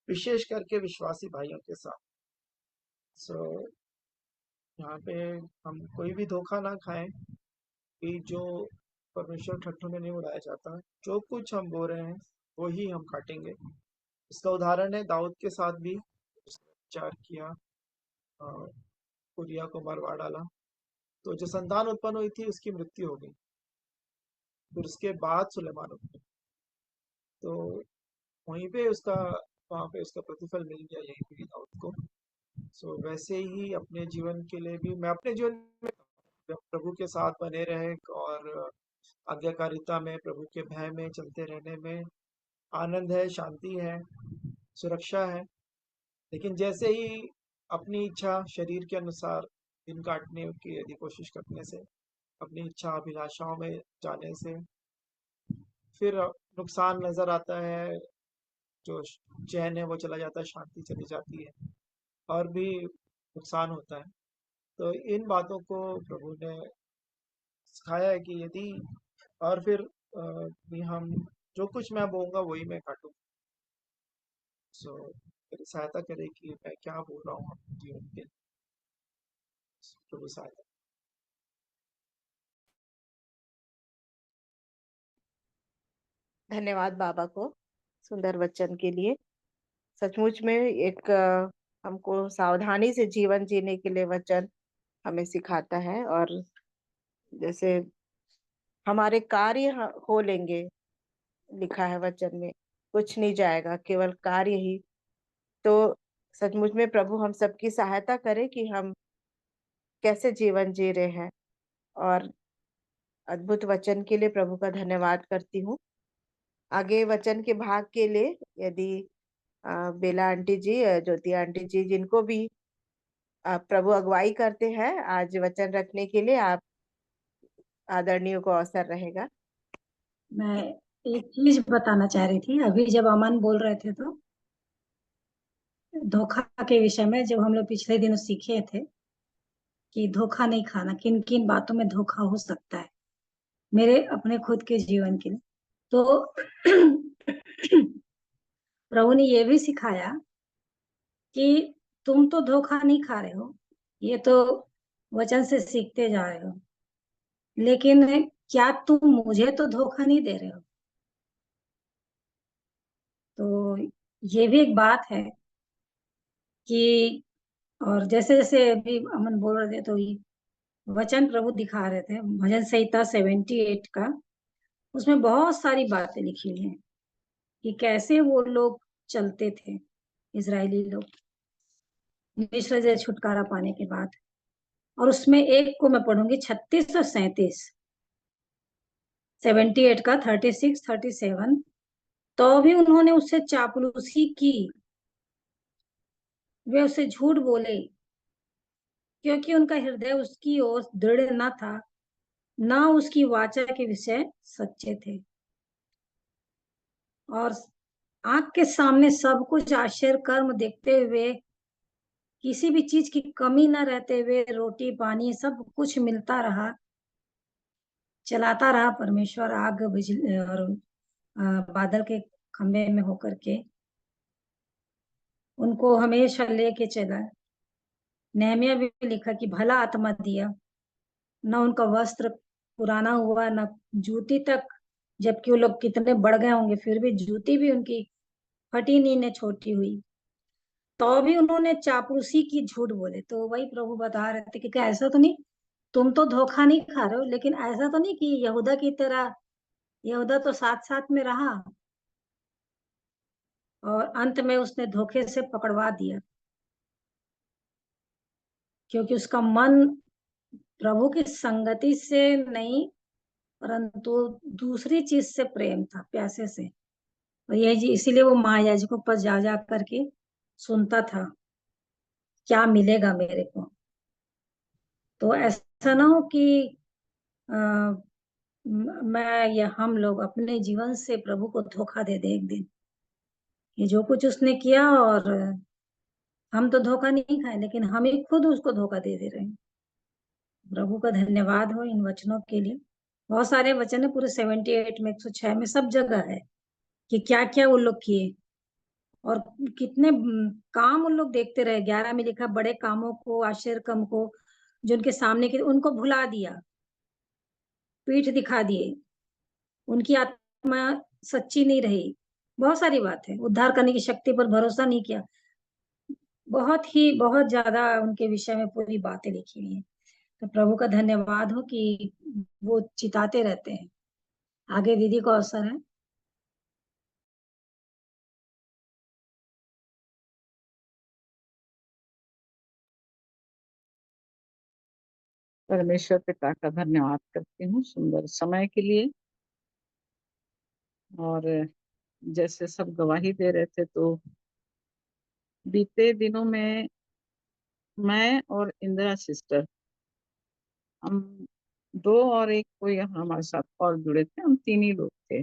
विशेष करके विश्वासी भाइयों के साथ। सो यहाँ पे हम कोई भी धोखा ना खाएं कि जो परमेश्वर ठट्ठू में नहीं उड़ाया जाता, जो कुछ हम बो रहे हैं वो ही हम काटेंगे। इसका उदाहरण है दाऊद के साथ भी, उसने विचार किया, उरिया को मरवा डाला, तो जो संतान उत्पन्न हुई थी उसकी मृत्यु हो गई। फिर उसके बाद सुलेमान उत्पन्न, तो वहीं पे उसका, वहां पे उसका प्रतिफल मिल गया यहीं पे दाऊद को। सो वैसे ही अपने जीवन के लिए भी मैं अपने जीवन में प्रभु के साथ बने रहे और आज्ञाकारिता में, प्रभु के भय में चलते रहने में आनंद है, शांति है, सुरक्षा है। लेकिन जैसे ही अपनी इच्छा शरीर के अनुसार दिन काटने की यदि कोशिश करने से, अपनी इच्छा अभिलाषाओं में जाने से फिर नुकसान नजर आता है, जो चैन है वो चला जाता है, शांति चली जाती है, और भी नुकसान होता है। तो इन बातों को प्रभु ने सिखाया है कि यदि, और फिर भी हम जो कुछ मैं बोलूँगा वही मैं काटूँ। सो मेरी सहायता करे कि मैं क्या बोल रहा हूँ अपने जीवन के, प्रभु सहायता। धन्यवाद बाबा को सुंदर वचन के लिए। सचमुच में एक हमको सावधानी से जीवन जीने के लिए वचन हमें सिखाता है। और जैसे हमारे कार्य हो लेंगे, लिखा है वचन में, कुछ नहीं जाएगा, केवल कार्य ही। तो सचमुच में प्रभु हम सबकी सहायता करे कि हम कैसे जीवन जी रहे हैं। और अद्भुत वचन के लिए प्रभु का धन्यवाद करती हूँ। आगे वचन के भाग के लिए यदि बेला आंटी जी, ज्योति आंटी जी, जिनको भी प्रभु अगुवाई करते हैं आज वचन रखने के लिए, आप आदरणीय को अवसर रहेगा। मैं एक चीज बताना चाह रही थी, अभी जब अमन बोल रहे थे तो धोखा के विषय में, जब हम लोग पिछले दिनों सीखे थे कि धोखा नहीं खाना, किन किन बातों में धोखा हो सकता है मेरे अपने खुद के जीवन के लिए, तो प्रभु ने ये भी सिखाया कि तुम तो धोखा नहीं खा रहे हो, ये तो वचन से सीखते जा रहे हो, लेकिन क्या तुम मुझे तो धोखा नहीं दे रहे हो? तो ये भी एक बात है कि, और जैसे जैसे अभी अमन बोल रहे थे तो ये वचन प्रभु दिखा रहे थे, भजन संहिता 78 का, उसमें बहुत सारी बातें लिखी हुई हैं कि कैसे वो लोग चलते थे, इजरायली लोग मिस्र से छुटकारा पाने के बाद। और उसमें एक को मैं पढ़ूंगी, 36 और 37, 78 का 36, 37। तो भी उन्होंने उससे चापलूसी की, वे उससे झूठ बोले, क्योंकि उनका हृदय उसकी ओर दृढ़ न था, न उसकी वाचा के विषय सच्चे थे। और आंख के सामने सब कुछ आश्चर्य कर्म देखते हुए, किसी भी चीज की कमी न रहते हुए, रोटी पानी सब कुछ मिलता रहा, चलाता रहा परमेश्वर आग बिजली और बादल के खंभे में होकर के उनको हमेशा लेके चला। नेहमिया भी लिखा कि भला आत्मा दिया, न उनका वस्त्र पुराना हुआ न जूती तक, जबकि वो लोग कितने बढ़ गए होंगे फिर भी जूती भी उनकी फटी नहीं न छोटी हुई, तो भी उन्होंने चापलूसी की, झूठ बोले। तो वही प्रभु बता रहे थे कि ऐसा तो नहीं, तुम तो धोखा नहीं खा रहे हो, लेकिन ऐसा तो नहीं कि यहूदा की तरह, यहूदा तो साथ साथ में रहा और अंत में उसने धोखे से पकड़वा दिया, क्योंकि उसका मन प्रभु की संगति से नहीं परंतु दूसरी चीज से प्रेम था, प्यासे से। और ये जी इसीलिए वो महायाजकों पर जा जा करके सुनता था, क्या मिलेगा मेरे को। तो ऐसा ना हो कि अ, मैं या हम लोग अपने जीवन से प्रभु को धोखा दे दे एक दिन, कि जो कुछ उसने किया, और हम तो धोखा नहीं खाए, लेकिन हम ही खुद उसको धोखा दे दे रहे हैं। प्रभु का धन्यवाद हो इन वचनों के लिए। बहुत सारे वचन है, पूरे 78 में, 106 में, सब जगह है कि क्या क्या वो लोग किए, और कितने काम उन लोग देखते रहे। 11 में लिखा, बड़े कामों को, आश्चर्य कम को जो उनके सामने के, उनको भुला दिया, पीठ दिखा दिए, उनकी आत्मा सच्ची नहीं रही। बहुत सारी बात है, उद्धार करने की शक्ति पर भरोसा नहीं किया। बहुत ज्यादा उनके विषय में पूरी बातें लिखी हुई है। तो प्रभु का धन्यवाद हो कि वो चिताते रहते हैं। आगे दीदी को अवसर है। परमेश्वर पिता का धन्यवाद करती हूँ सुंदर समय के लिए। और जैसे सब गवाही दे रहे थे, तो बीते दिनों में मैं और इंदिरा सिस्टर, हम दो और एक कोई हमारे साथ और जुड़े थे, हम तीन ही लोग थे।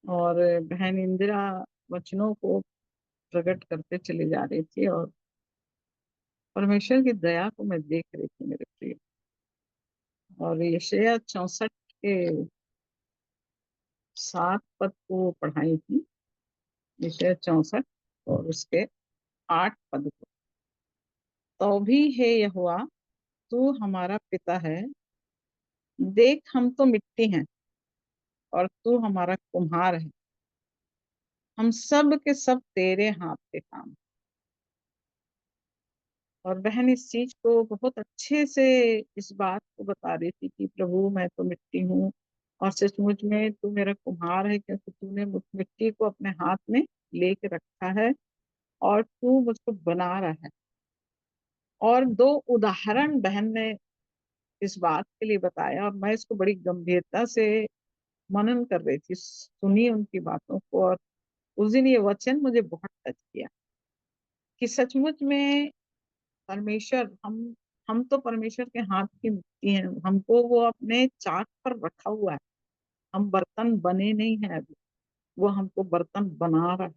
और बहन इंदिरा वचनों को प्रकट करते चली जा रही थी, और परमेश्वर की दया को मैं देख रही थी मेरे प्रिय। और यशायाह 64 के 7 पद को पढ़ाई थी, यशायाह 64 और उसके 8 पद को। तो भी हे यहोवा, तू हमारा पिता है, देख हम तो मिट्टी हैं और तू हमारा कुम्हार है, हम सब के सब तेरे हाथ के काम। और बहन इस चीज को बहुत अच्छे से, इस बात को बता रही थी कि प्रभु मैं तो मिट्टी हूँ, और सचमुच में तू मेरा कुम्हार है, क्योंकि तूने मुझ मिट्टी को अपने हाथ में लेके रखा है और तू मुझको बना रहा है। और दो उदाहरण बहन ने इस बात के लिए बताया, और मैं इसको बड़ी गंभीरता से मनन कर रही थी, सुनी उनकी बातों को। और उस दिन ये वचन मुझे बहुत टच किया कि सचमुच में परमेश्वर, हम तो परमेश्वर के हाथ की मिट्टी हैं, हमको वो अपने चाक पर रखा हुआ है। हम बर्तन बने नहीं है अभी, वो हमको बर्तन बना रहा है।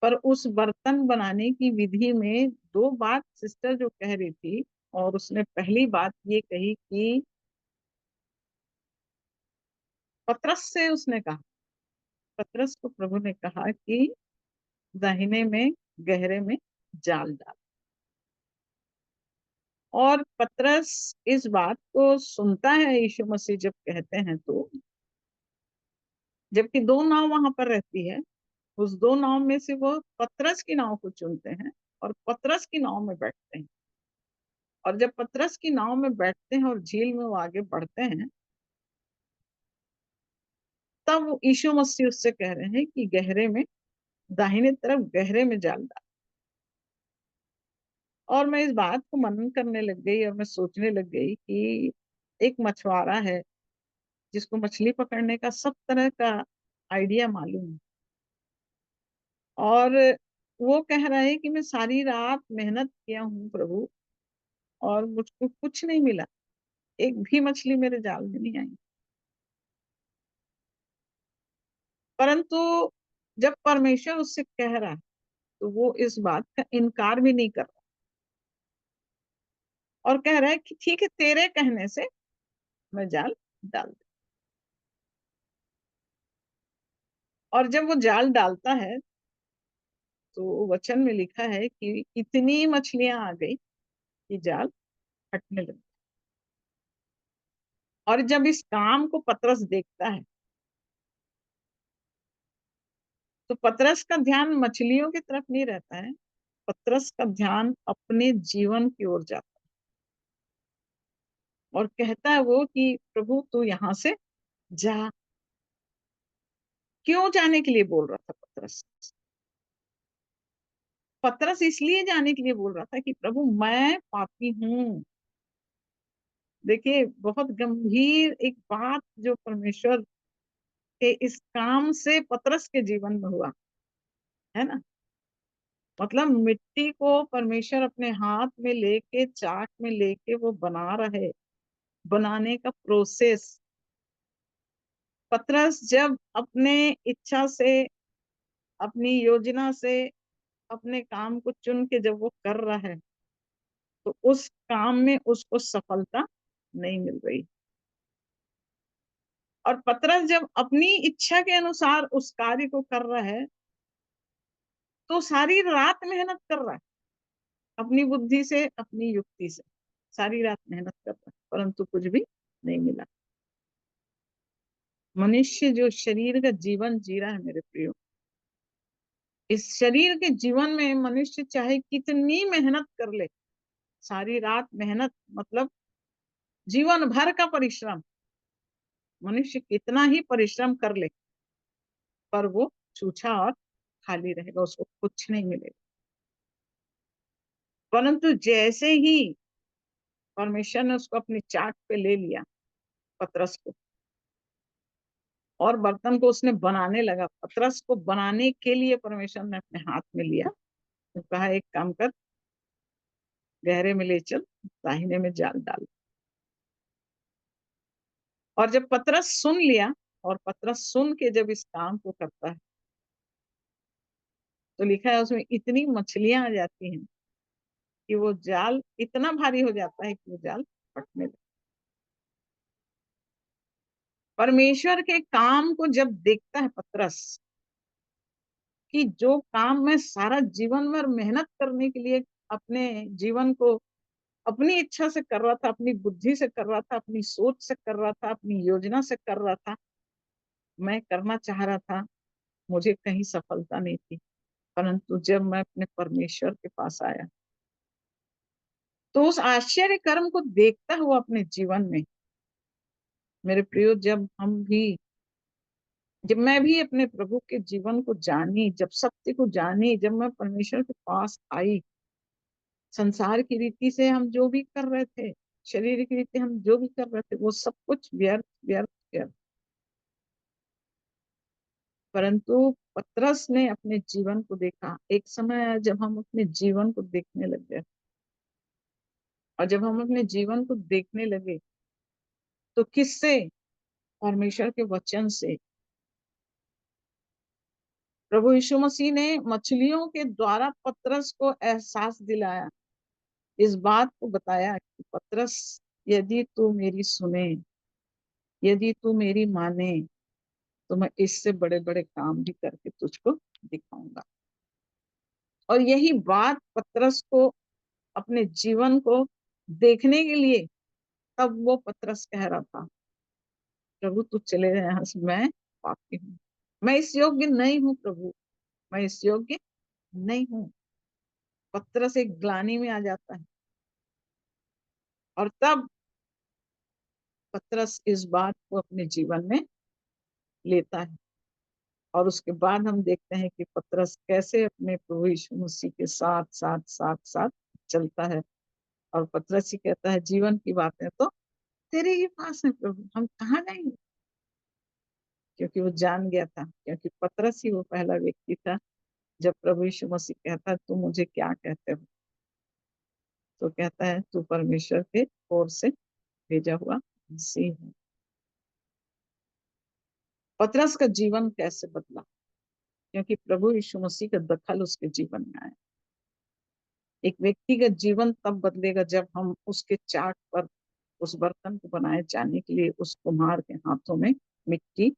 पर उस बर्तन बनाने की विधि में दो बात सिस्टर जो कह रही थी, और उसने पहली बात ये कही कि पतरस से उसने कहा, पतरस को प्रभु ने कहा कि दाहिने में गहरे में जाल डाल। और पतरस इस बात को सुनता है यीशु मसीह जब कहते हैं, तो जबकि दो नाव वहां पर रहती है, उस दो नाव में से वो पतरस की नाव को चुनते हैं और पतरस की नाव में बैठते हैं। और जब पतरस की नाव में बैठते हैं और झील में वो आगे बढ़ते हैं, तब यीशु मसीह उससे कह रहे हैं कि गहरे में, दाहिने तरफ गहरे में जाल डाल। और मैं इस बात को मनन करने लग गई, और मैं सोचने लग गई कि एक मछुआरा है जिसको मछली पकड़ने का सब तरह का आइडिया मालूम है, और वो कह रहा है कि मैं सारी रात मेहनत किया हूँ प्रभु, और मुझको कुछ नहीं मिला, एक भी मछली मेरे जाल में नहीं आई। परंतु जब परमेश्वर उससे कह रहा है, तो वो इस बात का इनकार भी नहीं कर रहा, और कह रहा है कि ठीक है, तेरे कहने से मैं जाल डाल दूं। और जब वो जाल डालता है, तो वचन में लिखा है कि इतनी मछलियां आ गई कि जाल फटने लगी। और जब इस काम को पतरस देखता है, तो पतरस का ध्यान मछलियों की तरफ नहीं रहता है, पतरस का ध्यान अपने जीवन की ओर जाता है। और कहता है वो कि प्रभु तू यहाँ से जा। क्यों जाने के लिए बोल रहा था पतरस? पतरस इसलिए जाने के लिए बोल रहा था कि प्रभु मैं पापी हूं, देखिए, बहुत गंभीर एक बात जो परमेश्वर के इस काम से पतरस के जीवन में हुआ, है ना। मतलब मिट्टी को परमेश्वर अपने हाथ में लेके, चाक में लेके वो बना रहे, बनाने का प्रोसेस। पतरस जब अपने इच्छा से, अपनी योजना से, अपने काम को चुन के जब वो कर रहा है, तो उस काम में उसको सफलता नहीं मिल रही। और पतरस जब अपनी इच्छा के अनुसार उस कार्य को कर रहा है, तो सारी रात मेहनत कर रहा है, अपनी बुद्धि से, अपनी युक्ति से सारी रात मेहनत कर रहा है, परंतु कुछ भी नहीं मिला। मनुष्य जो शरीर का जीवन जी रहा है मेरे प्रियो, इस शरीर के जीवन में मनुष्य चाहे कितनी मेहनत कर ले, सारी रात मेहनत मतलब जीवन भर का परिश्रम, मनुष्य कितना ही परिश्रम कर ले, पर वो छूछा और खाली रहेगा, उसको कुछ नहीं मिलेगा। परंतु जैसे ही परमेश्वर ने उसको अपनी चाट पे ले लिया, पतरस को, और बर्तन को उसने बनाने लगा, पतरस को बनाने के लिए परमेश्वर ने अपने हाथ में लिया, तो कहा एक काम कर, गहरे में ले चल, दाहिने में जाल डाल। और जब पतरस सुन लिया, और पतरस सुन के जब इस काम को करता है, तो लिखा है उसमें इतनी मछलियां आ जाती हैं कि वो जाल इतना भारी हो जाता है कि वो जाल फटने लगता। परमेश्वर के काम को जब देखता है पतरस, कि जो काम मैं सारा जीवन भर मेहनत करने के लिए अपने जीवन को अपनी इच्छा से कर रहा था, अपनी बुद्धि से कर रहा था, अपनी सोच से कर रहा था, अपनी योजना से कर रहा था, मैं करना चाह रहा था, मुझे कहीं सफलता नहीं थी। परंतु जब मैं अपने परमेश्वर के पास आया, तो उस आश्चर्य कर्म को देखता हुआ अपने जीवन में मेरे प्रियो, जब मैं भी अपने प्रभु के जीवन को जानी, जब सत्य को जानी, जब मैं परमेश्वर के पास आई, संसार की रीति से हम जो भी कर रहे थे, शरीर की रीति हम जो भी कर रहे थे, वो सब कुछ व्यर्थ व्यर्थ व्यर्थ। परंतु पतरस ने अपने जीवन को देखा। एक समय आया जब हम अपने जीवन को देखने लग गए, और जब हम अपने जीवन को देखने लगे, तो किससे? परमेश्वर के वचन से। प्रभु यीशु मसीह ने मछलियों के द्वारा पतरस को एहसास दिलाया, इस बात को बताया कि पतरस, यदि तू मेरी सुने, यदि तू मेरी माने, तो मैं इससे बड़े बड़े काम भी करके तुझको दिखाऊंगा। और यही बात पतरस को अपने जीवन को देखने के लिए, तब वो पतरस कह रहा था, प्रभु तू चले गए यहाँ से, मैं पापी हूँ, मैं इस योग्य नहीं हूँ प्रभु, मैं इस योग्य नहीं हूँ। पतरस एक ग्लानि में आ जाता है, और तब पतरस इस बात को अपने जीवन में लेता है। और उसके बाद हम देखते हैं कि पतरस कैसे अपने प्रभु यीशु मसीह के साथ साथ साथ साथ चलता है। और पतरस ही कहता है, जीवन की बातें तो तेरे ही पास है प्रभु, हम कहाँ जाएंगे। क्योंकि वो जान गया था, क्योंकि पतरस ही वो पहला व्यक्ति था, जब प्रभु यीशु मसीह कहता है तू मुझे क्या कहते हो, तो कहता है तू परमेश्वर के ओर से भेजा हुआ मसीह है। पतरस का जीवन कैसे बदला? क्योंकि प्रभु यीशु मसीह का दखल उसके जीवन में आया। एक व्यक्ति का जीवन तब बदलेगा जब हम उसके चाक पर उस बर्तन को बनाए जाने के लिए उस कुम्हार के हाथों में मिट्टी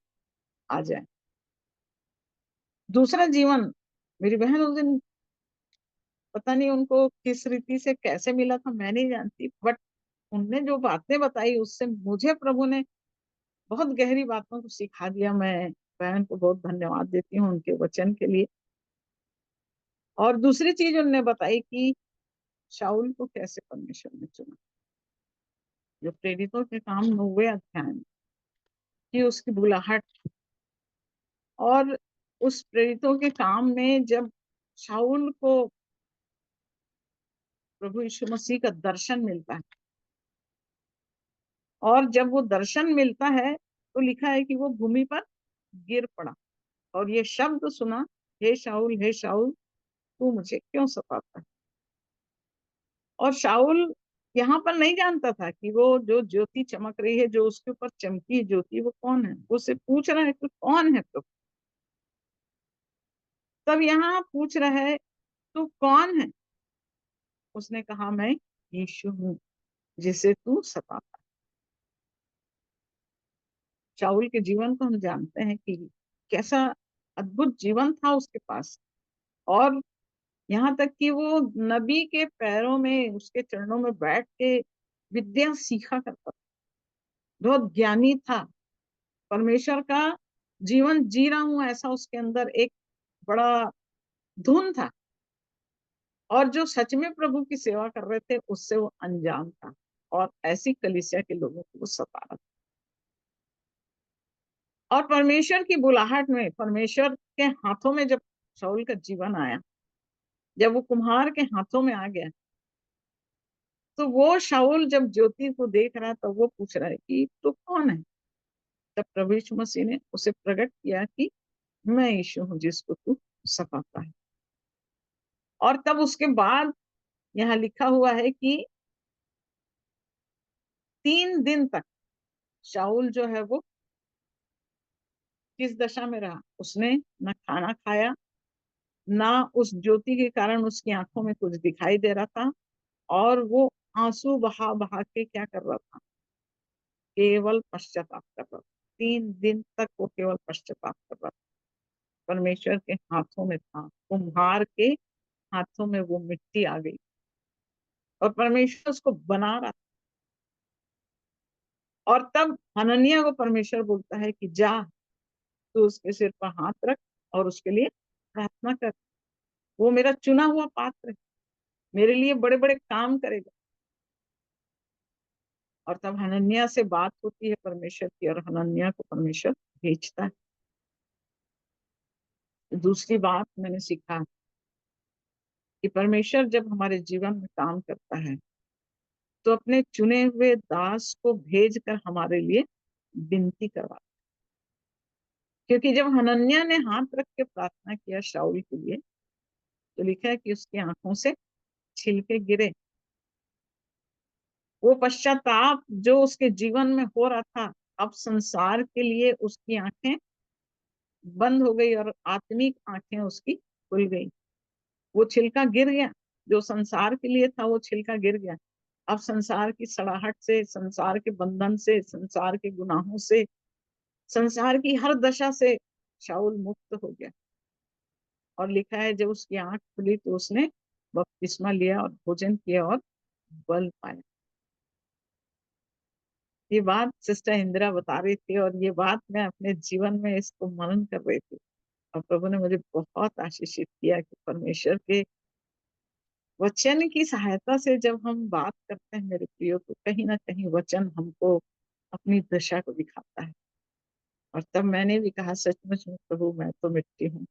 आ जाए। दूसरा जीवन, मेरी बहन उस दिन पता नहीं उनको किस रीति से कैसे मिला था, मैं नहीं जानती, बट उनने जो बातें बताई उससे मुझे प्रभु ने बहुत गहरी बातों को सिखा दिया। मैं बहन को बहुत धन्यवाद देती हूँ उनके वचन के लिए। और दूसरी चीज उन्होंने बताई कि शाऊल को कैसे परमेश्वर ने चुना, जो प्रेरितों के काम 9वें अध्याय में कि उसकी बुलाहट, और उस प्रेरितों के काम में जब शाऊल को प्रभु यीशु मसीह का दर्शन मिलता है, और जब वो दर्शन मिलता है तो लिखा है कि वो भूमि पर गिर पड़ा और ये शब्द सुना, हे शाऊल तू मुझे क्यों सताता है। और शाऊल यहाँ पर नहीं जानता था कि वो जो ज्योति चमक रही है, जो उसके ऊपर चमकी है ज्योति, वो कौन है। वो उससे पूछ रहा है कि कौन है तू। तब यहाँ पूछ रहा है तू कौन है। उसने कहा मैं यीशु हूँ जिसे तू सताता। शाऊल के जीवन को हम जानते हैं कि कैसा अद्भुत जीवन था उसके पास, और यहाँ तक कि वो नबी के पैरों में, उसके चरणों में बैठ के विद्या सीखा करता था। बहुत ज्ञानी था, परमेश्वर का जीवन जी रहा हूं ऐसा उसके अंदर एक बड़ा धुन था। और जो सच में प्रभु की सेवा कर रहे थे उससे वो अनजान था, और ऐसी कलीसिया के लोगों को वो सता रहा था। और परमेश्वर की बुलाहट में, परमेश्वर के हाथों में जब शाऊल का जीवन आया, जब वो कुम्हार के हाथों में आ गया, तो वो शाऊल जब ज्योति को देख रहा है तो वो पूछ रहा है कि तू कौन है। तब प्रभु यीशु मसीह ने उसे प्रकट किया कि मैं यीशु हूँ जिसको तू सताता है। और तब उसके बाद यहाँ लिखा हुआ है कि 3 दिन तक शाऊल जो है वो किस दशा में रहा। उसने न खाना खाया, ना उस ज्योति के कारण उसकी आंखों में कुछ दिखाई दे रहा था, और वो आंसू बहा बहा के क्या कर रहा था, केवल पश्चाताप कर रहा था। 3 दिन तक वो केवल पश्चाताप कर रहा था। परमेश्वर के हाथों में था, कुम्हार के हाथों में वो मिट्टी आ गई और परमेश्वर उसको बना रहा था। और तब हनन्याह को परमेश्वर बोलता है कि जा, तू उसके सिर पर हाथ रख और उसके लिए प्रार्थना कर। वो मेरा चुना हुआ पात्र है, मेरे लिए बड़े बड़े काम करेगा। और तब हनन्याह से बात होती है परमेश्वर की, और हनन्याह को परमेश्वर भेजता है। दूसरी बात मैंने सीखा कि परमेश्वर जब हमारे जीवन में काम करता है तो अपने चुने हुए दास को भेज कर हमारे लिए विनती करवाता है। क्योंकि जब हनन्याह ने हाथ रख के प्रार्थना किया शाऊल के लिए, तो लिखा है कि उसकी आंखों से छिलके गिरे। वो पश्चाताप जो उसके जीवन में हो रहा था, अब संसार के लिए उसकी आंखें बंद हो गई और आत्मिक आंखें उसकी खुल गई। वो छिलका गिर गया, जो संसार के लिए था वो छिलका गिर गया। अब संसार की सड़ाहट से, संसार के बंधन से, संसार के गुनाहों से, संसार की हर दशा से शाऊल मुक्त हो गया। और लिखा है जब उसकी आंख खुली तो उसने बपतिस्मा लिया और भोजन किया और बल पाया। ये बात सिस्टर इंदिरा बता रही थी, और ये बात मैं अपने जीवन में इसको मनन कर रही थी, और प्रभु ने मुझे बहुत आशीषित किया कि परमेश्वर के वचन की सहायता से जब हम बात करते हैं मेरे प्रियो, तो कहीं ना कहीं वचन हमको अपनी दशा को दिखाता है। और तब मैंने भी कहा सचमुच में प्रभु मैं तो मिट्टी हूँ,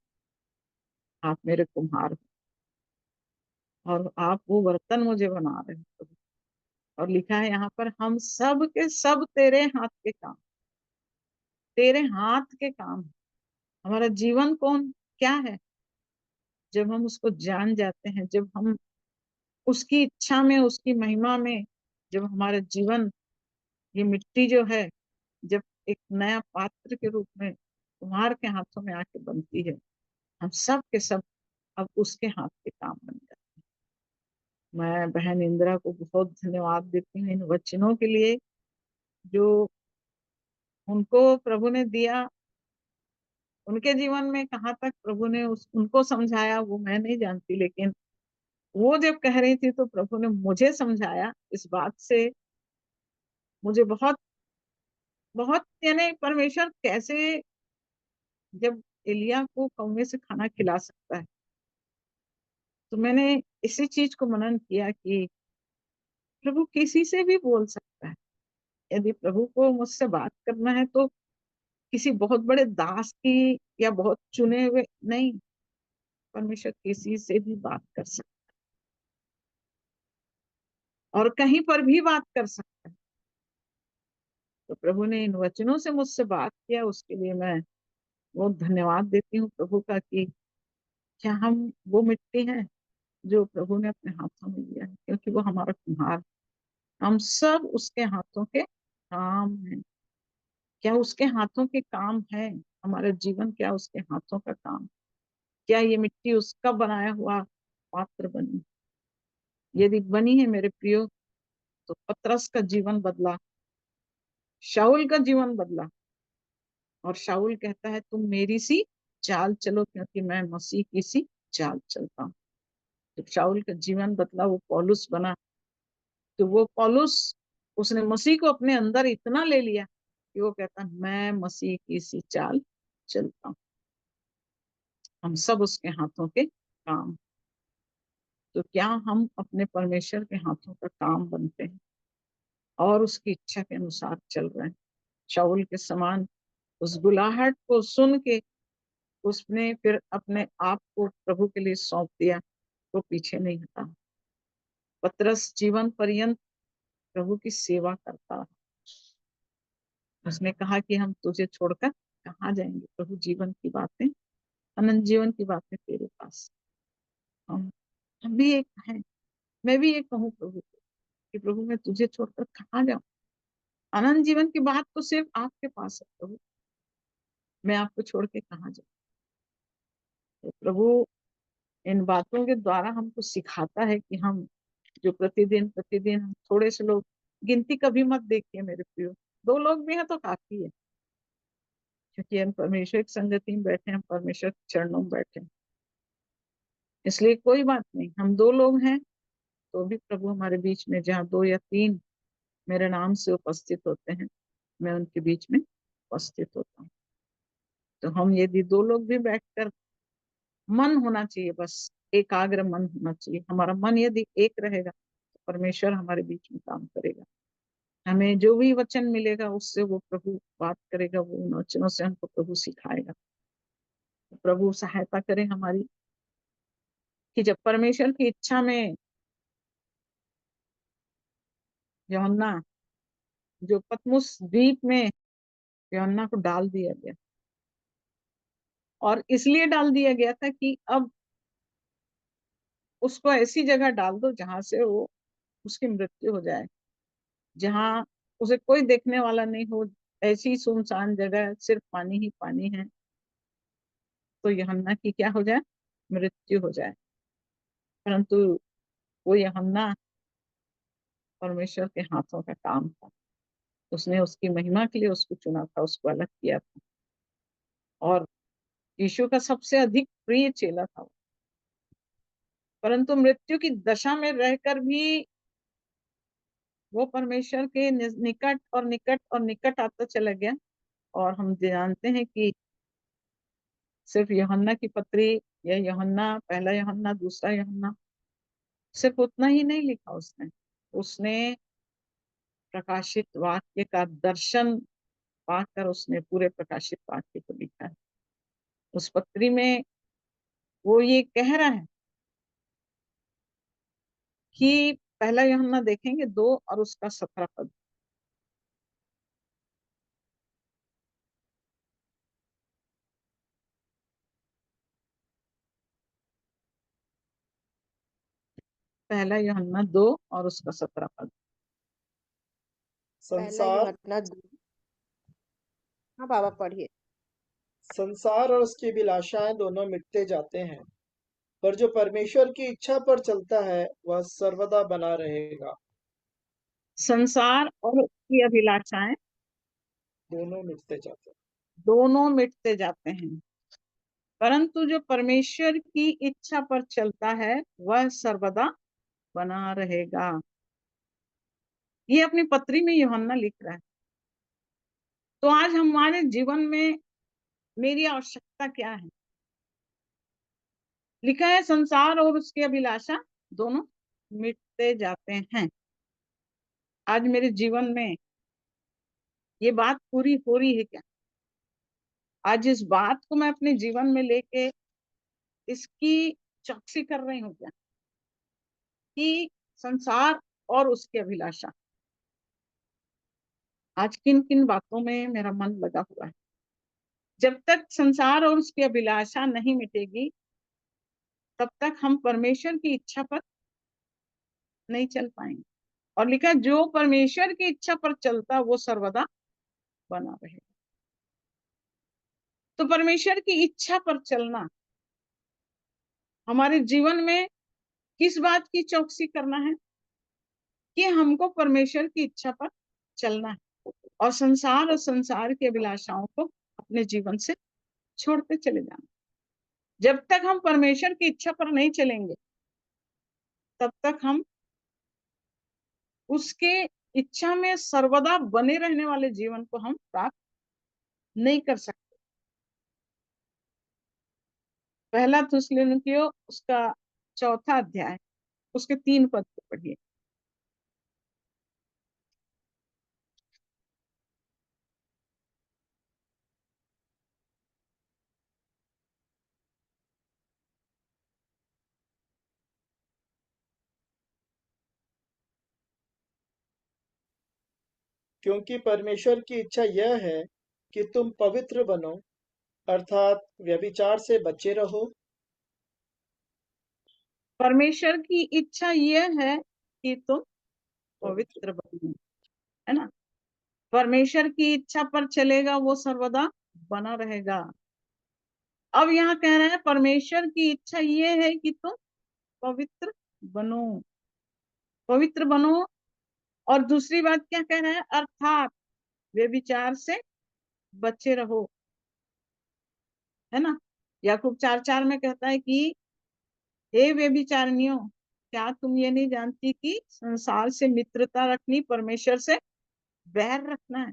आप मेरे कुम्हार हो और आप वो बर्तन मुझे बना रहे हैं प्रभु। और लिखा है यहाँ पर हम सब के सब तेरे हाथ के काम, तेरे हाथ के काम। हमारा जीवन कौन क्या है, जब हम उसको जान जाते हैं, जब हम उसकी इच्छा में, उसकी महिमा में, जब हमारा जीवन, ये मिट्टी जो है, जब एक नया पात्र के रूप में कुम्हार के हाथों में आके बनती है, हम सब के सब अब उसके हाथ के काम बन जाते हैं। मैं बहन इंदिरा को बहुत धन्यवाद देती हूँ इन वचनों के लिए जो उनको प्रभु ने दिया। उनके जीवन में कहाँ तक प्रभु ने उनको समझाया वो मैं नहीं जानती, लेकिन वो जब कह रही थी तो प्रभु ने मुझे समझाया। इस बात से मुझे बहुत बहुत, यानी परमेश्वर कैसे जब एलिया को कौवे से खाना खिला सकता है, तो मैंने इसी चीज को मनन किया कि प्रभु किसी से भी बोल सकता है। यदि प्रभु को मुझसे बात करना है तो किसी बहुत बड़े दास की या बहुत चुने हुए नहीं, परमेश्वर किसी से भी बात कर सकता है और कहीं पर भी बात कर सकता है। तो प्रभु ने इन वचनों से मुझसे बात किया, उसके लिए मैं बहुत धन्यवाद देती हूँ प्रभु का कि क्या हम वो मिट्टी हैं जो प्रभु ने अपने हाथों में लिया है, क्योंकि वो हमारा कुम्हार, हम सब उसके हाथों के काम हैं। क्या उसके हाथों के काम है हमारा जीवन? क्या उसके हाथों का काम? क्या ये मिट्टी उसका बनाया हुआ पात्र बनी? यदि बनी है मेरे प्रियो, तो पतरस का जीवन बदला, शाऊल का जीवन बदला, और शाऊल कहता है तुम मेरी सी चाल चलो, क्योंकि मैं मसीह की सी चाल चलता हूँ। जब शाऊल का जीवन बदला, वो पौलुस बना, तो वो पौलुस, उसने मसीह को अपने अंदर इतना ले लिया कि वो कहता मैं मसीह की सी चाल चलता हूँ। हम सब उसके हाथों के काम। तो क्या हम अपने परमेश्वर के हाथों का काम बनते हैं और उसकी इच्छा के अनुसार चल रहे हैं? शाऊल के समान उस बुलाहट को सुन के उसने फिर अपने आप को प्रभु के लिए सौंप दिया, वो पीछे नहीं हटा। पतरस जीवन पर्यंत प्रभु की सेवा करता रहा। उसने कहा कि हम तुझे छोड़कर कहाँ जाएंगे प्रभु, जीवन की बातें, अनंत जीवन की बातें तेरे पास। हम भी एक है, मैं भी एक कहूँ प्रभु को कि प्रभु मैं तुझे छोड़कर कहाँ जाऊं? अनंत जीवन की बात तो सिर्फ आपके पास है प्रभु, मैं आपको छोड़ के कहाँ जाऊं? तो प्रभु इन बातों के द्वारा हमको सिखाता है कि हम जो प्रतिदिन प्रतिदिन हम थोड़े से लोग, गिनती कभी मत देखिए मेरे प्रियो, 2 लोग भी हैं तो काफी है, क्योंकि हम परमेश्वर की संगति में बैठे, हम परमेश्वर के चरणों में बैठे, इसलिए कोई बात नहीं। हम 2 लोग हैं तो भी प्रभु हमारे बीच में, जहाँ 2 या 3 मेरे नाम से उपस्थित होते हैं, मैं उनके बीच में उपस्थित होता हूँ। तो हम यदि 2 लोग भी बैठकर, मन होना चाहिए, बस एकाग्र मन होना चाहिए। हमारा मन यदि एक रहेगा तो परमेश्वर हमारे बीच में काम करेगा। हमें जो भी वचन मिलेगा उससे वो प्रभु बात करेगा, वो उन वचनों से हमको प्रभु सिखाएगा। तो प्रभु सहायता करे हमारी कि जब परमेश्वर की इच्छा में यूहन्ना, जो पतमुस द्वीप में यूहन्ना को डाल दिया गया, और इसलिए डाल दिया गया था कि अब उसको ऐसी जगह डाल दो जहां से वो, उसकी मृत्यु हो जाए, जहां उसे कोई देखने वाला नहीं हो, ऐसी सुनसान जगह, सिर्फ पानी ही पानी है, तो यूहन्ना की क्या हो जाए? मृत्यु हो जाए। परंतु वो यूहन्ना परमेश्वर के हाथों का काम था, उसने उसकी महिमा के लिए उसको चुना था, उसको अलग किया था, और यीशु का सबसे अधिक प्रिय चेला था। परंतु मृत्यु की दशा में रहकर भी वो परमेश्वर के निकट और निकट और निकट आता चला गया। और हम जानते हैं कि सिर्फ यूहन्ना की पत्री, या यूहन्ना, पहला यूहन्ना, दूसरा यूहन्ना, सिर्फ उतना ही नहीं लिखा उसने। उसने प्रकाशित वाक्य का दर्शन पाकर उसने पूरे प्रकाशित वाक्य को लिखा है। उस पत्री में वो ये कह रहा है कि पहला यूहन्ना देखेंगे 2 और उसका 17 पद। पहला यूहन्ना 2 और उसका 17 पद। पहला संसार यूहन्ना 2। हाँ बाबा पढ़िए। संसार और उसकी अभिलाषाएं दोनों मिटते जाते हैं, पर जो परमेश्वर की इच्छा पर चलता है वह सर्वदा बना रहेगा। संसार और उसकी अभिलाषाएं दोनों मिटते जाते हैं। दोनों मिटते जाते हैं, परंतु जो परमेश्वर की इच्छा पर चलता है वह सर्वदा बना रहेगा। ये अपनी पत्री में यूहन्ना लिख रहा है। तो आज हमारे जीवन में मेरी आवश्यकता क्या है? लिखा है संसार और उसकी अभिलाषा दोनों मिटते जाते हैं। आज मेरे जीवन में ये बात पूरी हो रही है क्या? आज इस बात को मैं अपने जीवन में लेके इसकी चौकसी कर रही हूँ क्या कि संसार और उसकी अभिलाषा आज किन किन बातों में मेरा मन लगा हुआ है। जब तक संसार और उसकी अभिलाषा नहीं मिटेगी, तब तक हम परमेश्वर की इच्छा पर नहीं चल पाएंगे। और लिखा है, जो परमेश्वर की इच्छा पर चलता वो सर्वदा बना रहेगा। तो परमेश्वर की इच्छा पर चलना, हमारे जीवन में किस बात की चौकसी करना है कि हमको परमेश्वर की इच्छा पर चलना है और संसार की अभिलाषाओं को अपने जीवन से छोड़ते चले जाना। जब तक हम परमेश्वर की इच्छा पर नहीं चलेंगे, तब तक हम उसके इच्छा में सर्वदा बने रहने वाले जीवन को हम प्राप्त नहीं कर सकते। पहला थिस्सलुनीकियों उसका 4 अध्याय उसके 3 पद को पढ़िए। क्योंकि परमेश्वर की इच्छा यह है कि तुम पवित्र बनो, अर्थात व्यभिचार से बचे रहो। परमेश्वर की इच्छा यह है कि तुम पवित्र बनो, है ना। परमेश्वर की इच्छा पर चलेगा वो सर्वदा बना रहेगा। अब यहाँ कह रहे हैं परमेश्वर की इच्छा ये है कि तुम पवित्र बनो, पवित्र बनो। और दूसरी बात क्या कह रहे हैं, अर्थात व्यभिचार से बचे रहो, है ना। याकूब 4:4 में कहता है कि हे व्यभिचारिणियों, क्या तुम ये नहीं जानती कि संसार से मित्रता रखनी परमेश्वर से बैर रखना है।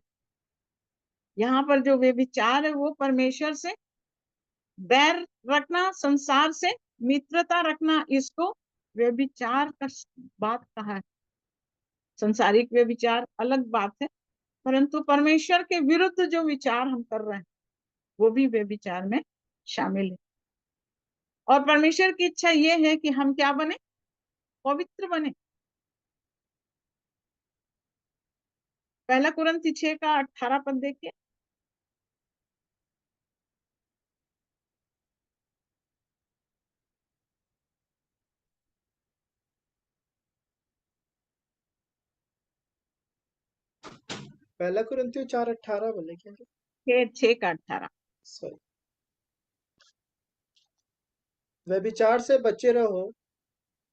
यहाँ पर जो व्यभिचार है वो परमेश्वर से बैर रखना, संसार से मित्रता रखना, इसको व्यभिचार का बात कहा है। संसारिक व्यभिचार अलग बात है, परंतु परमेश्वर के विरुद्ध जो विचार हम कर रहे हैं वो भी व्यभिचार में शामिल है। और परमेश्वर की इच्छा ये है कि हम क्या बने, पवित्र बने। पहला कुरिन्थी 6 का 18 पद देखिए। पहला कुरिन्थियों 4:18 बोले क्या? 6 का 18। सॉरी। व्यभिचार से बचे रहो।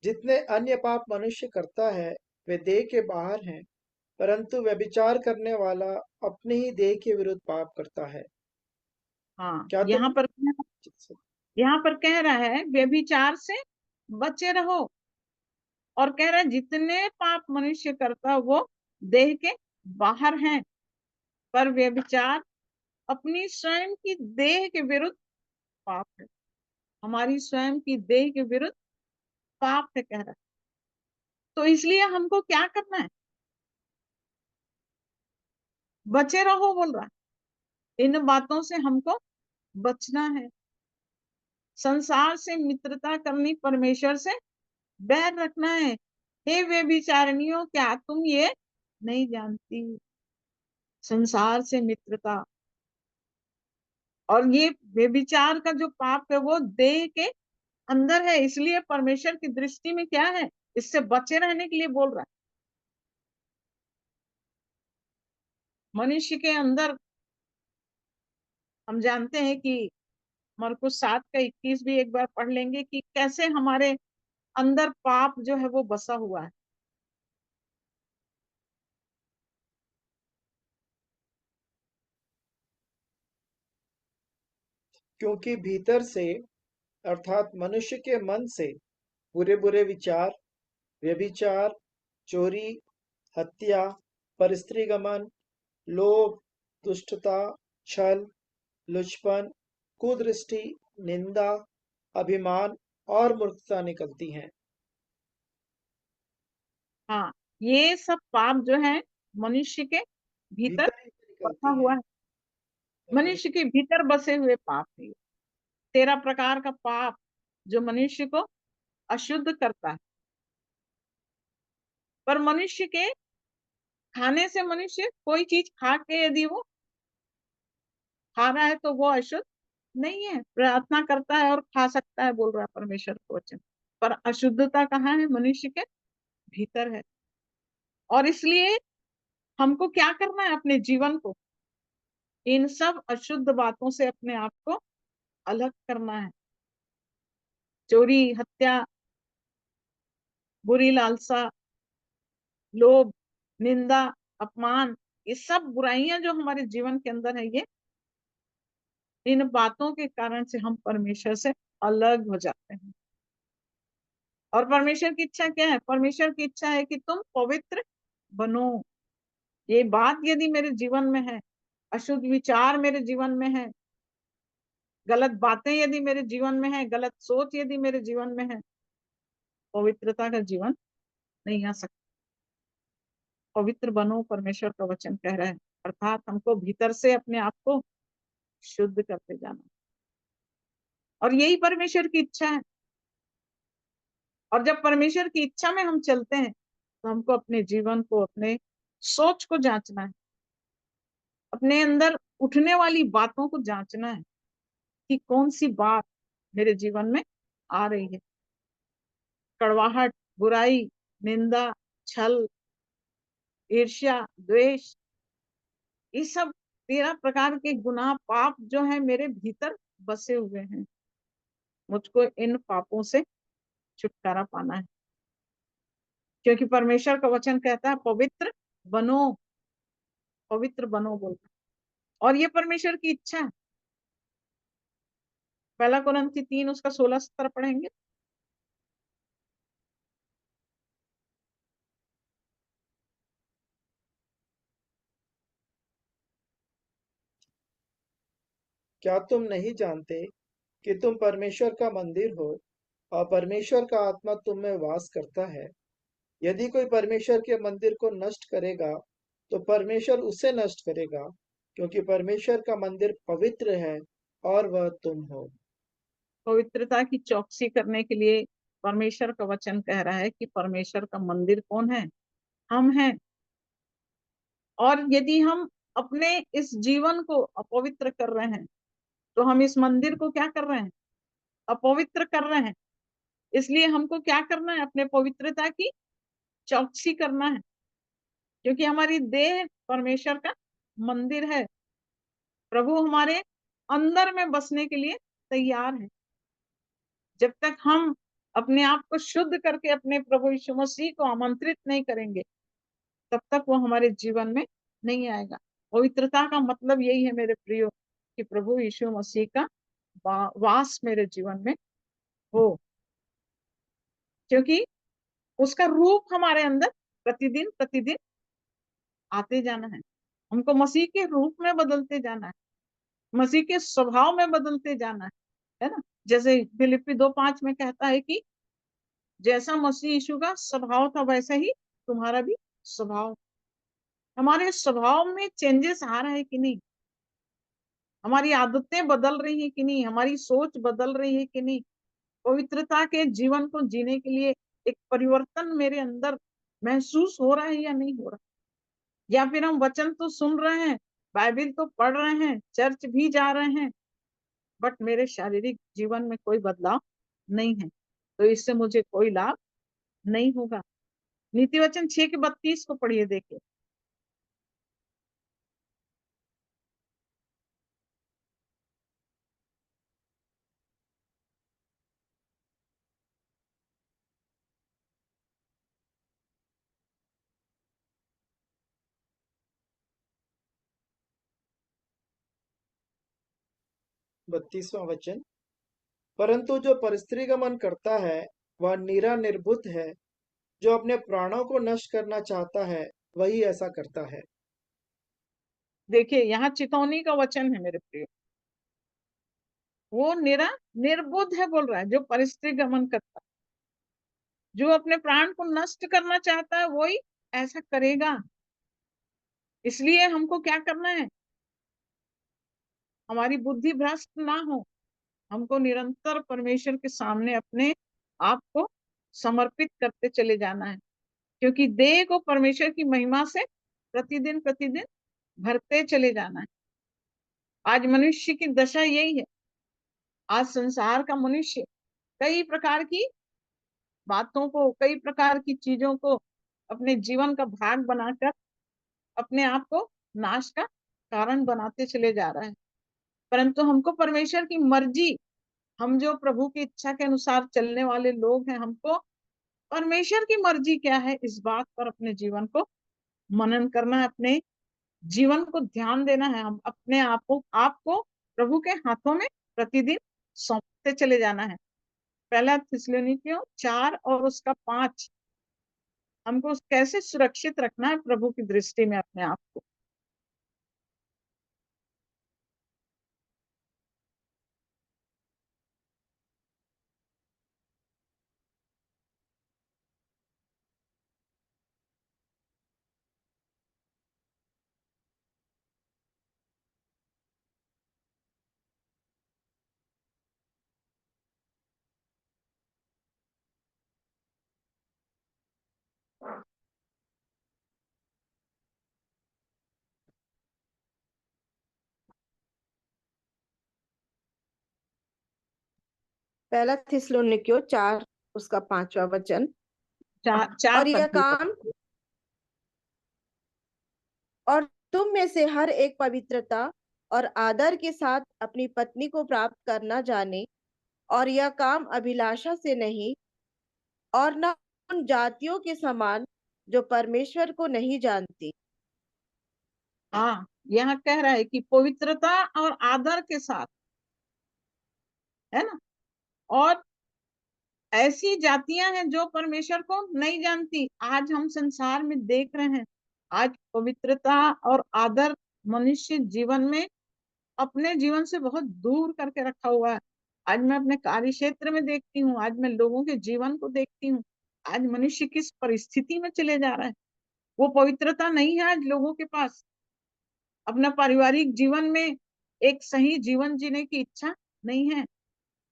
जितने अन्य पाप मनुष्य करता है वे देह के बाहर हैं, परंतु व्यभिचार करने वाला अपने ही देह के विरुद्ध पाप करता है। हाँ, क्या तुम यहाँ पर कह रहा है व्यभिचार से बचे रहो। और कह रहा है जितने पाप मनुष्य करता वो देह के बाहर हैं, पर व्यभिचार अपनी स्वयं की देह के विरुद्ध पाप है। हमारी स्वयं की देह के विरुद्ध पाप है, कह रहा है। तो इसलिए हमको क्या करना है, बचे रहो बोल रहा है। इन बातों से हमको बचना है। संसार से मित्रता करनी, परमेश्वर से बैर रखना है। हे व्यभिचारिणियों, क्या तुम ये नहीं जानती, संसार से मित्रता। और ये व्यभिचार का जो पाप है वो देह के अंदर है, इसलिए परमेश्वर की दृष्टि में क्या है, इससे बचे रहने के लिए बोल रहा है। मनुष्य के अंदर हम जानते हैं कि मरकुस 7 का 21 भी एक बार पढ़ लेंगे कि कैसे हमारे अंदर पाप जो है वो बसा हुआ है। क्योंकि भीतर से अर्थात मनुष्य के मन से बुरे बुरे विचार, व्यभिचार, चोरी, हत्या, परस्त्रीगमन, लोभ, दुष्टता, छल, लुचपन, कुदृष्टि, निंदा, अभिमान और मूर्खता निकलती हैं। हाँ, ये सब पाप जो है मनुष्य के भीतर भीतर ही से बसा निकलती हुआ हैं। है। मनुष्य के भीतर बसे हुए पाप है। 13 प्रकार का पाप जो मनुष्य को अशुद्ध करता है। पर मनुष्य के खाने से मनुष्य कोई चीज खा के यदि वो खा रहा है तो वो अशुद्ध नहीं है, प्रार्थना करता है और खा सकता है, बोल रहा है परमेश्वर का वचन। पर अशुद्धता कहाँ है? मनुष्य के भीतर है। और इसलिए हमको क्या करना है? अपने जीवन को इन सब अशुद्ध बातों से अपने आप को अलग करना है। चोरी, हत्या, बुरी लालसा, लोभ, निंदा, अपमान, ये सब बुराइयां जो हमारे जीवन के अंदर है, ये इन बातों के कारण से हम परमेश्वर से अलग हो जाते हैं। और परमेश्वर की इच्छा क्या है? परमेश्वर की इच्छा है कि तुम पवित्र बनो। ये बात यदि मेरे जीवन में है, अशुद्ध विचार मेरे जीवन में है, गलत बातें यदि मेरे जीवन में है, गलत सोच यदि मेरे जीवन में है, पवित्रता का जीवन नहीं आ सकता। पवित्र बनो, परमेश्वर का वचन कह रहा है, अर्थात हमको भीतर से अपने आप को शुद्ध करते जाना। और यही परमेश्वर की इच्छा है। और जब परमेश्वर की इच्छा में हम चलते हैं तो हमको अपने जीवन को, अपने सोच को जांचना है, अपने अंदर उठने वाली बातों को जांचना है कि कौन सी बात मेरे जीवन में आ रही है। कड़वाहट, बुराई, निंदा, छल, ईर्ष्या, द्वेष, ये सब 13 प्रकार के गुनाह, पाप जो है मेरे भीतर बसे हुए हैं। मुझको इन पापों से छुटकारा पाना है, क्योंकि परमेश्वर का वचन कहता है पवित्र बनो, पवित्र बनो बोलता। और ये परमेश्वर की इच्छा है। 1 कुरिन्थी 3 उसका 16-17 पढ़ेंगे। क्या तुम नहीं जानते कि तुम परमेश्वर का मंदिर हो और परमेश्वर का आत्मा तुम में वास करता है? यदि कोई परमेश्वर के मंदिर को नष्ट करेगा तो परमेश्वर उसे नष्ट करेगा, क्योंकि परमेश्वर का मंदिर पवित्र है और वह तुम हो। पवित्रता की चौकसी करने के लिए परमेश्वर का वचन कह रहा है कि परमेश्वर का मंदिर कौन है? हम हैं। और यदि हम अपने इस जीवन को अपवित्र कर रहे हैं तो हम इस मंदिर को क्या कर रहे हैं? अपवित्र कर रहे हैं। इसलिए हमको क्या करना है? अपने पवित्रता की चौकसी करना है, क्योंकि हमारी देह परमेश्वर का मंदिर है। प्रभु हमारे अंदर में बसने के लिए तैयार है। जब तक हम अपने आप को शुद्ध करके अपने प्रभु यीशु मसीह को आमंत्रित नहीं करेंगे, तब तक वो हमारे जीवन में नहीं आएगा। पवित्रता का मतलब यही है मेरे प्रियो, कि प्रभु यीशु मसीह का वास मेरे जीवन में हो, क्योंकि उसका रूप हमारे अंदर प्रतिदिन प्रतिदिन आते जाना है। हमको मसीह के रूप में बदलते जाना है, मसीह के स्वभाव में बदलते जाना है ना। जैसे फिलिप्पी 2:5 में कहता है कि जैसा मसीह यीशु का स्वभाव था वैसा ही तुम्हारा भी स्वभाव। हमारे स्वभाव में चेंजेस आ रहे हैं कि नहीं? हमारी आदतें बदल रही हैं कि नहीं? हमारी सोच बदल रही है कि नहीं? पवित्रता के जीवन को जीने के लिए एक परिवर्तन मेरे अंदर महसूस हो रहा है या नहीं हो रहा? या फिर हम वचन तो सुन रहे हैं, बाइबल तो पढ़ रहे हैं, चर्च भी जा रहे हैं, बट मेरे शारीरिक जीवन में कोई बदलाव नहीं है, तो इससे मुझे कोई लाभ नहीं होगा। नीति वचन 6:32 को पढ़िए, देखिए। बत्तीसवां वचन। परंतु जो परस्त्रीगमन करता है वह नीरा निर्बुद्ध है, जो अपने प्राणों को नष्ट करना चाहता है वही ऐसा करता है। देखिए, यहाँ चितौनी का वचन है मेरे प्रिय। वो निरा निर्बुद्ध है बोल रहा है, जो परिस्थिति गमन करता है, जो अपने प्राण को नष्ट करना चाहता है वही ऐसा करेगा। इसलिए हमको क्या करना है? हमारी बुद्धि भ्रष्ट ना हो, हमको निरंतर परमेश्वर के सामने अपने आप को समर्पित करते चले जाना है, क्योंकि देह को परमेश्वर की महिमा से प्रतिदिन प्रतिदिन भरते चले जाना है। आज मनुष्य की दशा यही है। आज संसार का मनुष्य कई प्रकार की बातों को, कई प्रकार की चीजों को अपने जीवन का भाग बनाकर अपने आप को नाश का कारण बनाते चले जा रहा है। परंतु हमको परमेश्वर की मर्जी, हम जो प्रभु की इच्छा के अनुसार चलने वाले लोग हैं, हमको परमेश्वर की मर्जी क्या है इस बात पर अपने जीवन को मनन करना है, अपने जीवन को ध्यान देना है। हम अपने आपको प्रभु के हाथों में प्रतिदिन सौंपते चले जाना है। पहला थिस्सलुनीकियों 4 और उसका 5, हमको कैसे सुरक्षित रखना है प्रभु की दृष्टि में अपने आप को। पहला थिस्सलुनीकियों 4 उसका 5वां वचन। चार और यह तक काम, और तुम में से हर एक पवित्रता और आदर के साथ अपनी पत्नी को प्राप्त करना जाने, और यह काम अभिलाषा से नहीं, और न उन जातियों के समान जो परमेश्वर को नहीं जानती। हाँ, यहाँ कह रहा है कि पवित्रता और आदर के साथ, है ना। और ऐसी जातियां हैं जो परमेश्वर को नहीं जानती। आज हम संसार में देख रहे हैं, आज पवित्रता और आदर मनुष्य जीवन में अपने जीवन से बहुत दूर करके रखा हुआ है। आज मैं अपने कार्य क्षेत्र में देखती हूँ, आज मैं लोगों के जीवन को देखती हूँ, आज मनुष्य किस परिस्थिति में चले जा रहा है। वो पवित्रता नहीं है आज लोगों के पास। अपना पारिवारिक जीवन में एक सही जीवन जीने की इच्छा नहीं है।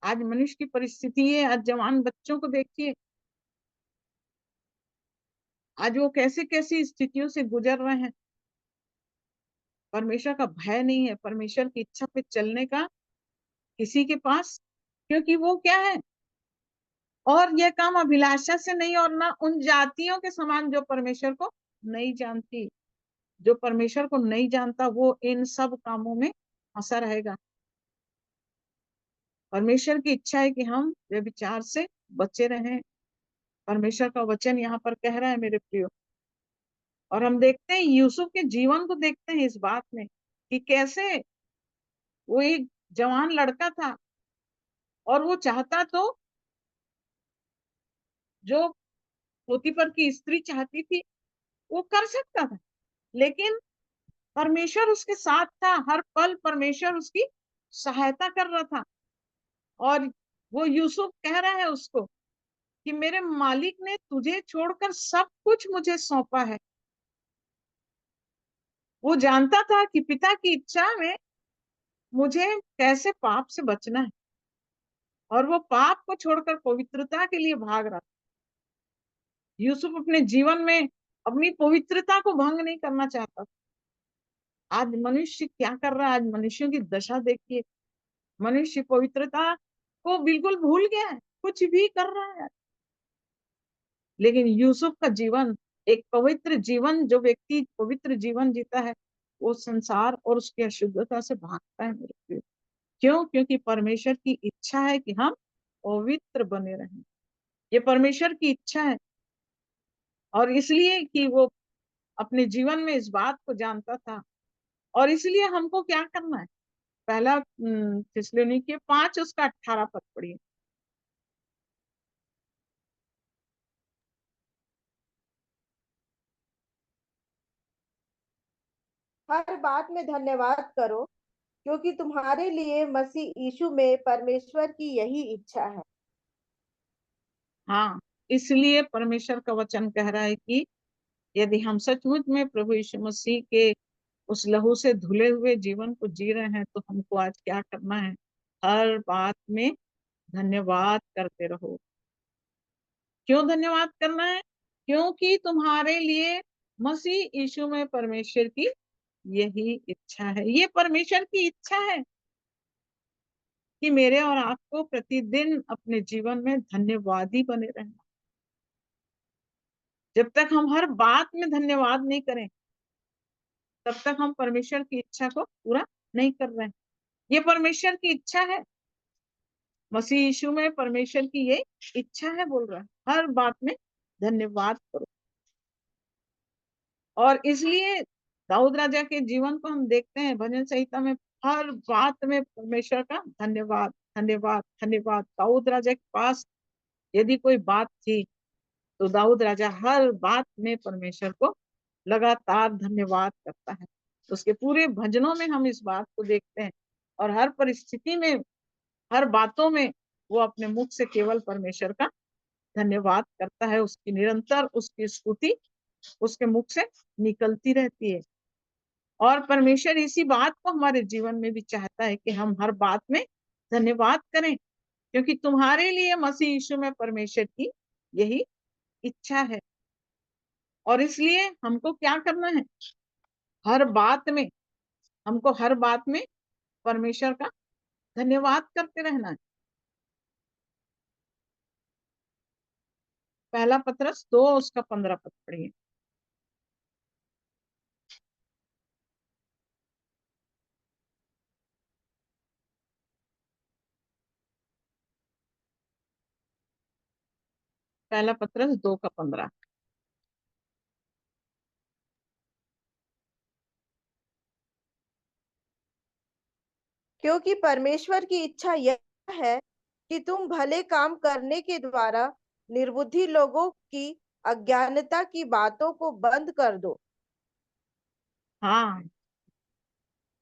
आज मनुष्य की परिस्थिति है, आज जवान बच्चों को देखिए, आज वो कैसे कैसी स्थितियों से गुजर रहे हैं। परमेश्वर का भय नहीं है, परमेश्वर की इच्छा पे चलने का किसी के पास, क्योंकि वो क्या है, और यह काम अभिलाषा से नहीं, और ना उन जातियों के समान जो परमेश्वर को नहीं जानती। जो परमेश्वर को नहीं जानता वो इन सब कामों में फंसा रहेगा। परमेश्वर की इच्छा है कि हम व्यभिचार से बचे रहें। परमेश्वर का वचन यहाँ पर कह रहा है मेरे प्रियो। और हम देखते हैं, यूसुफ के जीवन को देखते हैं इस बात में कि कैसे वो एक जवान लड़का था, और वो चाहता तो जो पोतीफर की स्त्री चाहती थी वो कर सकता था, लेकिन परमेश्वर उसके साथ था। हर पल परमेश्वर उसकी सहायता कर रहा था। और वो यूसुफ कह रहा है उसको कि मेरे मालिक ने तुझे छोड़कर सब कुछ मुझे सौंपा है। वो जानता था कि पिता की इच्छा में मुझे कैसे पाप से बचना है, और वो पाप को छोड़कर पवित्रता के लिए भाग रहा था। यूसुफ अपने जीवन में अपनी पवित्रता को भंग नहीं करना चाहता। आज मनुष्य क्या कर रहा है, आज मनुष्यों की दशा देखिए। मनुष्य पवित्रता को बिल्कुल भूल गया है, कुछ भी कर रहा है। लेकिन यूसुफ का जीवन, एक पवित्र जीवन, जो व्यक्ति पवित्र जीवन जीता है वो संसार और उसकी अशुद्धता से भागता है मेरे प्रिय। क्यों? क्योंकि परमेश्वर की इच्छा है कि हम पवित्र बने रहें। ये परमेश्वर की इच्छा है, और इसलिए कि वो अपने जीवन में इस बात को जानता था। और इसलिए हमको क्या करना है, पहला थिस्सलुनीकियों 5 उसका 18 पद पढ़िए। हर बात में धन्यवाद करो, क्योंकि तुम्हारे लिए मसीह यीशु में परमेश्वर की यही इच्छा है। हाँ, इसलिए परमेश्वर का वचन कह रहा है कि यदि हम सचमुच में प्रभु यीशु मसीह के उस लहू से धुले हुए जीवन को जी रहे हैं, तो हमको आज क्या करना है, हर बात में धन्यवाद करते रहो। क्यों धन्यवाद करना है? क्योंकि तुम्हारे लिए मसीह यीशु में परमेश्वर की यही इच्छा है। ये परमेश्वर की इच्छा है कि मेरे और आपको प्रतिदिन अपने जीवन में धन्यवादी बने रहना। जब तक हम हर बात में धन्यवाद नहीं करें, तब तक हम परमेश्वर की इच्छा को पूरा नहीं कर रहे हैं। ये परमेश्वर की इच्छा है। मसीह यीशु में परमेश्वर की ये इच्छा है, बोल रहा है हर बात में धन्यवाद करो। और इसलिए दाऊद राजा के जीवन को हम देखते हैं भजन संहिता में, हर बात में परमेश्वर का धन्यवाद धन्यवाद धन्यवाद। दाऊद राजा के पास यदि कोई बात थी तो दाऊद राजा हर बात में परमेश्वर को लगातार धन्यवाद करता है। उसके पूरे भजनों में हम इस बात को देखते हैं, और हर परिस्थिति में, हर बातों में वो अपने मुख से केवल परमेश्वर का धन्यवाद करता है। उसकी निरंतर उसकी स्तुति उसके मुख से निकलती रहती है। और परमेश्वर इसी बात को हमारे जीवन में भी चाहता है कि हम हर बात में धन्यवाद करें, क्योंकि तुम्हारे लिए मसीह यीशु में परमेश्वर की यही इच्छा है। और इसलिए हमको क्या करना है, हर बात में, हमको हर बात में परमेश्वर का धन्यवाद करते रहना है। पहला पत्रस 2 उसका 15 पद पढ़िए। पहला पत्रस 2 का 15। क्योंकि परमेश्वर की इच्छा यह है कि तुम भले काम करने के द्वारा निर्बुद्धि लोगों की अज्ञानता की बातों को बंद कर दो। हाँ,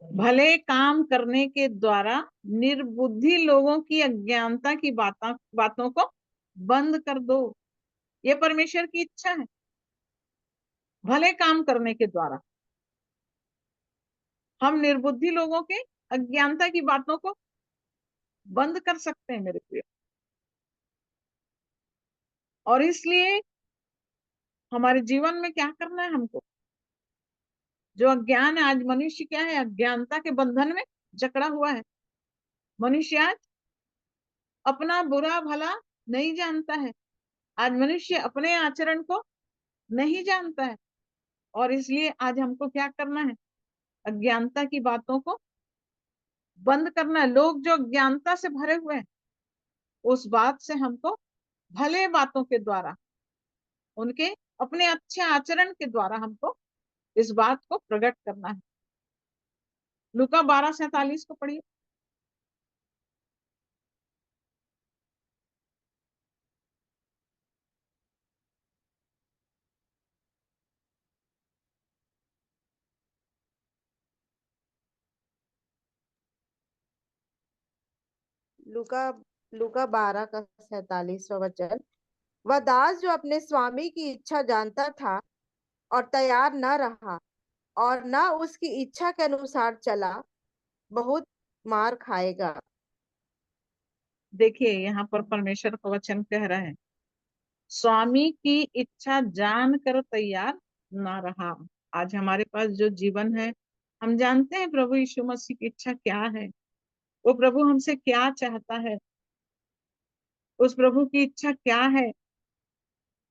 भले काम करने के द्वारा निर्बुद्धि लोगों की अज्ञानता की बातों को बंद कर दो। ये परमेश्वर की इच्छा है। भले काम करने के द्वारा हम निर्बुद्धि लोगों के अज्ञानता की बातों को बंद कर सकते हैं मेरे प्रिय। और इसलिए हमारे जीवन में क्या करना है हमको, जो अज्ञान है, आज मनुष्य क्या है, अज्ञानता के बंधन में जकड़ा हुआ है। मनुष्य आज अपना बुरा भला नहीं जानता है। आज मनुष्य अपने आचरण को नहीं जानता है। और इसलिए आज हमको क्या करना है, अज्ञानता की बातों को बंद करना है। लोग जो अज्ञानता से भरे हुए हैं, उस बात से हमको भले बातों के द्वारा, उनके अपने अच्छे आचरण के द्वारा हमको इस बात को प्रकट करना है। लूका 12:47 को पढ़िए। लूका लूका 12 का 47वां वचन। वह दास जो अपने स्वामी की इच्छा जानता था और तैयार न रहा और न उसकी इच्छा के अनुसार चला, बहुत मार खाएगा। देखिए यहाँ पर परमेश्वर का वचन कह रहा है, स्वामी की इच्छा जानकर तैयार ना रहा। आज हमारे पास जो जीवन है, हम जानते हैं प्रभु यीशु मसीह की इच्छा क्या है, वो प्रभु हमसे क्या चाहता है, उस प्रभु की इच्छा क्या है।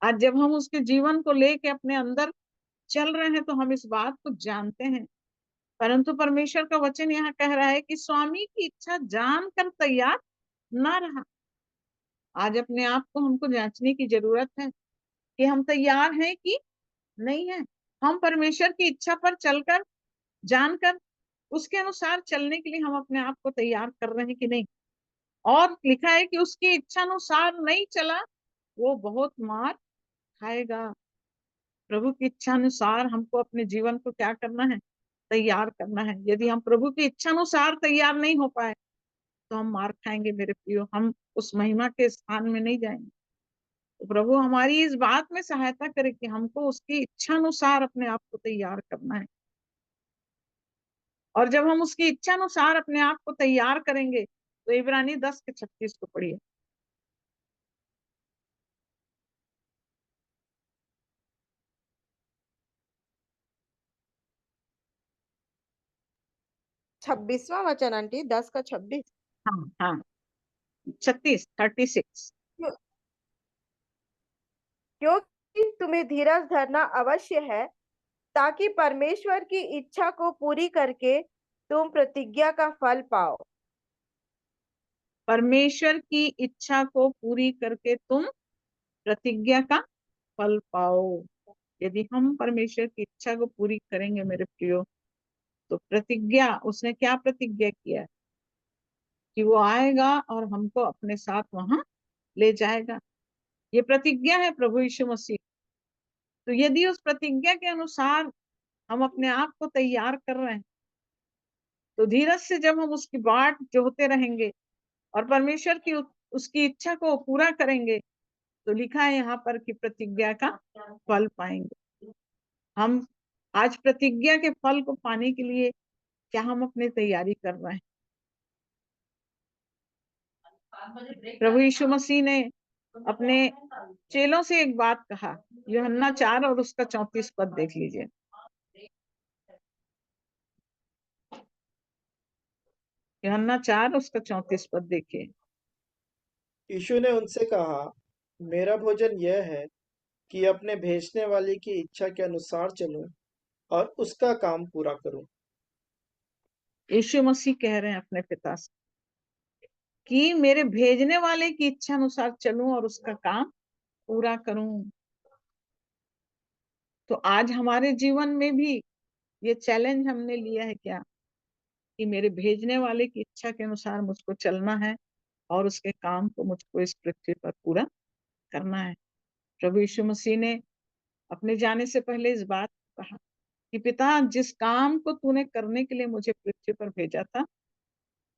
आज जब हम उसके जीवन को लेके अपने अंदर चल रहे हैं तो हम इस बात को जानते हैं। परंतु परमेश्वर का वचन यहाँ कह रहा है कि स्वामी की इच्छा जानकर तैयार ना रहा। आज अपने आप को हमको जांचने की जरूरत है कि हम तैयार हैं कि नहीं है। हम परमेश्वर की इच्छा पर चलकर, जानकर, उसके अनुसार चलने के लिए हम अपने आप को तैयार कर रहे हैं कि नहीं। और लिखा है कि उसकी इच्छा अनुसार नहीं चला, वो बहुत मार खाएगा। प्रभु की इच्छा अनुसार हमको अपने जीवन को क्या करना है, तैयार करना है। यदि हम प्रभु की इच्छा अनुसार तैयार नहीं हो पाए तो हम मार खाएंगे मेरे प्रियो, हम उस महिमा के स्थान में नहीं जाएंगे। तो प्रभु हमारी इस बात में सहायता करे कि हमको उसकी इच्छा अनुसार अपने आप को तैयार करना है। और जब हम उसकी इच्छा अनुसार अपने आप को तैयार करेंगे तो इब्रानी 10 के 36 को पढ़िए। 26वां वचन आंटी, 10 का 26। हाँ हाँ, 36। क्योंकि तुम्हें धीरज धरना अवश्य है, ताकि परमेश्वर की इच्छा को पूरी करके तुम प्रतिज्ञा का फल पाओ। परमेश्वर की इच्छा को पूरी करके तुम प्रतिज्ञा का फल पाओ। यदि हम परमेश्वर की इच्छा को पूरी करेंगे मेरे प्रियो, तो प्रतिज्ञा, उसने क्या प्रतिज्ञा किया कि वो आएगा और हमको अपने साथ वहां ले जाएगा। ये प्रतिज्ञा है प्रभु यीशु मसीह। तो यदि उस प्रतिज्ञा के अनुसार हम अपने आप को तैयार कर रहे हैं, तो धीरज से जब हम उसकी बाट जोहते रहेंगे और परमेश्वर की उसकी इच्छा को पूरा करेंगे, तो लिखा है यहाँ पर कि प्रतिज्ञा का फल पाएंगे। हम आज प्रतिज्ञा के फल को पाने के लिए क्या हम अपनी तैयारी कर रहे हैं? प्रभु यीशु मसीह ने अपने चेलों से एक बात कहा, यूहन्ना 4 और उसका 34 पद देख लीजिए। यूहन्ना 4 उसका 34 पद देखिए। यीशु ने उनसे कहा, मेरा भोजन यह है कि अपने भेजने वाले की इच्छा के अनुसार चलूं और उसका काम पूरा करूं। यीशु मसीह कह रहे हैं अपने पिता से कि मेरे भेजने वाले की इच्छा अनुसार चलूं और उसका काम पूरा करूं। तो आज हमारे जीवन में भी ये चैलेंज हमने लिया है क्या, कि मेरे भेजने वाले की इच्छा के अनुसार मुझको चलना है और उसके काम को मुझको इस पृथ्वी पर पूरा करना है। प्रभु यीशु मसीह ने अपने जाने से पहले इस बात को कहा कि पिता, जिस काम को तूने करने के लिए मुझे पृथ्वी पर भेजा था,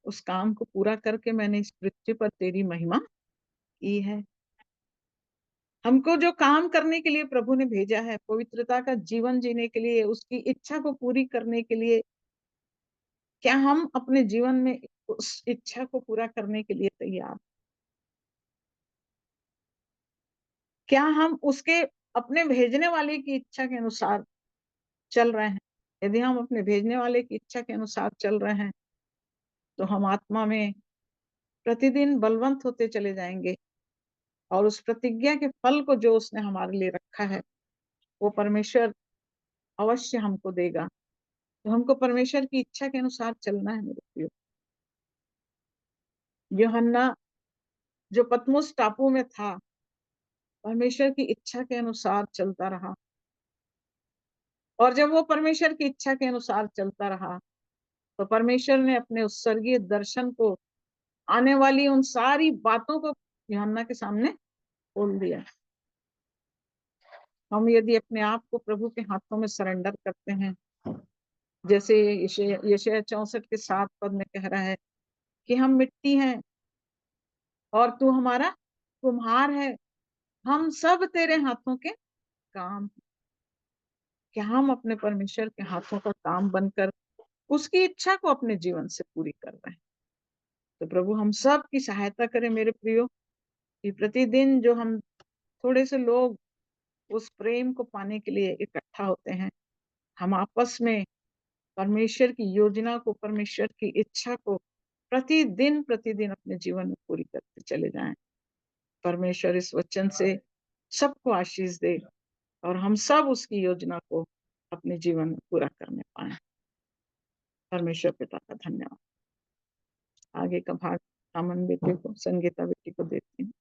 उस काम को पूरा करके मैंने इस पृथ्वी पर तेरी महिमा की है। हमको जो काम करने के लिए प्रभु ने भेजा है, पवित्रता का जीवन जीने के लिए, उसकी इच्छा को पूरी करने के लिए, क्या हम अपने जीवन में उस इच्छा को पूरा करने के लिए तैयार? क्या हम उसके अपने भेजने वाले की इच्छा के अनुसार चल रहे हैं? यदि हम अपने भेजने वाले की इच्छा के अनुसार चल रहे हैं, तो हम आत्मा में प्रतिदिन बलवंत होते चले जाएंगे और उस प्रतिज्ञा के फल को जो उसने हमारे लिए रखा है, वो परमेश्वर अवश्य हमको देगा। तो हमको परमेश्वर की इच्छा के अनुसार चलना है मेरे प्रियो। यूहन्ना जो पतमुस टापू में था, परमेश्वर की इच्छा के अनुसार चलता रहा, और जब वो परमेश्वर की इच्छा के अनुसार चलता रहा, तो परमेश्वर ने अपने उस स्वर्गीय दर्शन को, आने वाली उन सारी बातों को यूहन्ना के सामने खोल दिया। हम यदि अपने आप को प्रभु के हाथों में सरेंडर करते हैं, जैसे यशायाह 64 के 7 पद में कह रहा है कि हम मिट्टी हैं और तू हमारा कुम्हार है, हम सब तेरे हाथों के काम। क्या हम अपने परमेश्वर के हाथों का काम बनकर उसकी इच्छा को अपने जीवन से पूरी कर रहे हैं? तो प्रभु हम सब की सहायता करें मेरे प्रियो, कि प्रतिदिन जो हम थोड़े से लोग उस प्रेम को पाने के लिए इकट्ठा होते हैं, हम आपस में परमेश्वर की योजना को, परमेश्वर की इच्छा को प्रतिदिन प्रतिदिन अपने जीवन में पूरी करते चले जाएं। परमेश्वर इस वचन से सबको आशीष दे और हम सब उसकी योजना को अपने जीवन में पूरा करने पाए। परमेश्वर पिता का धन्यवाद। आगे का भाग अमन बेटे को, संगीता बेटी को देती हूँ।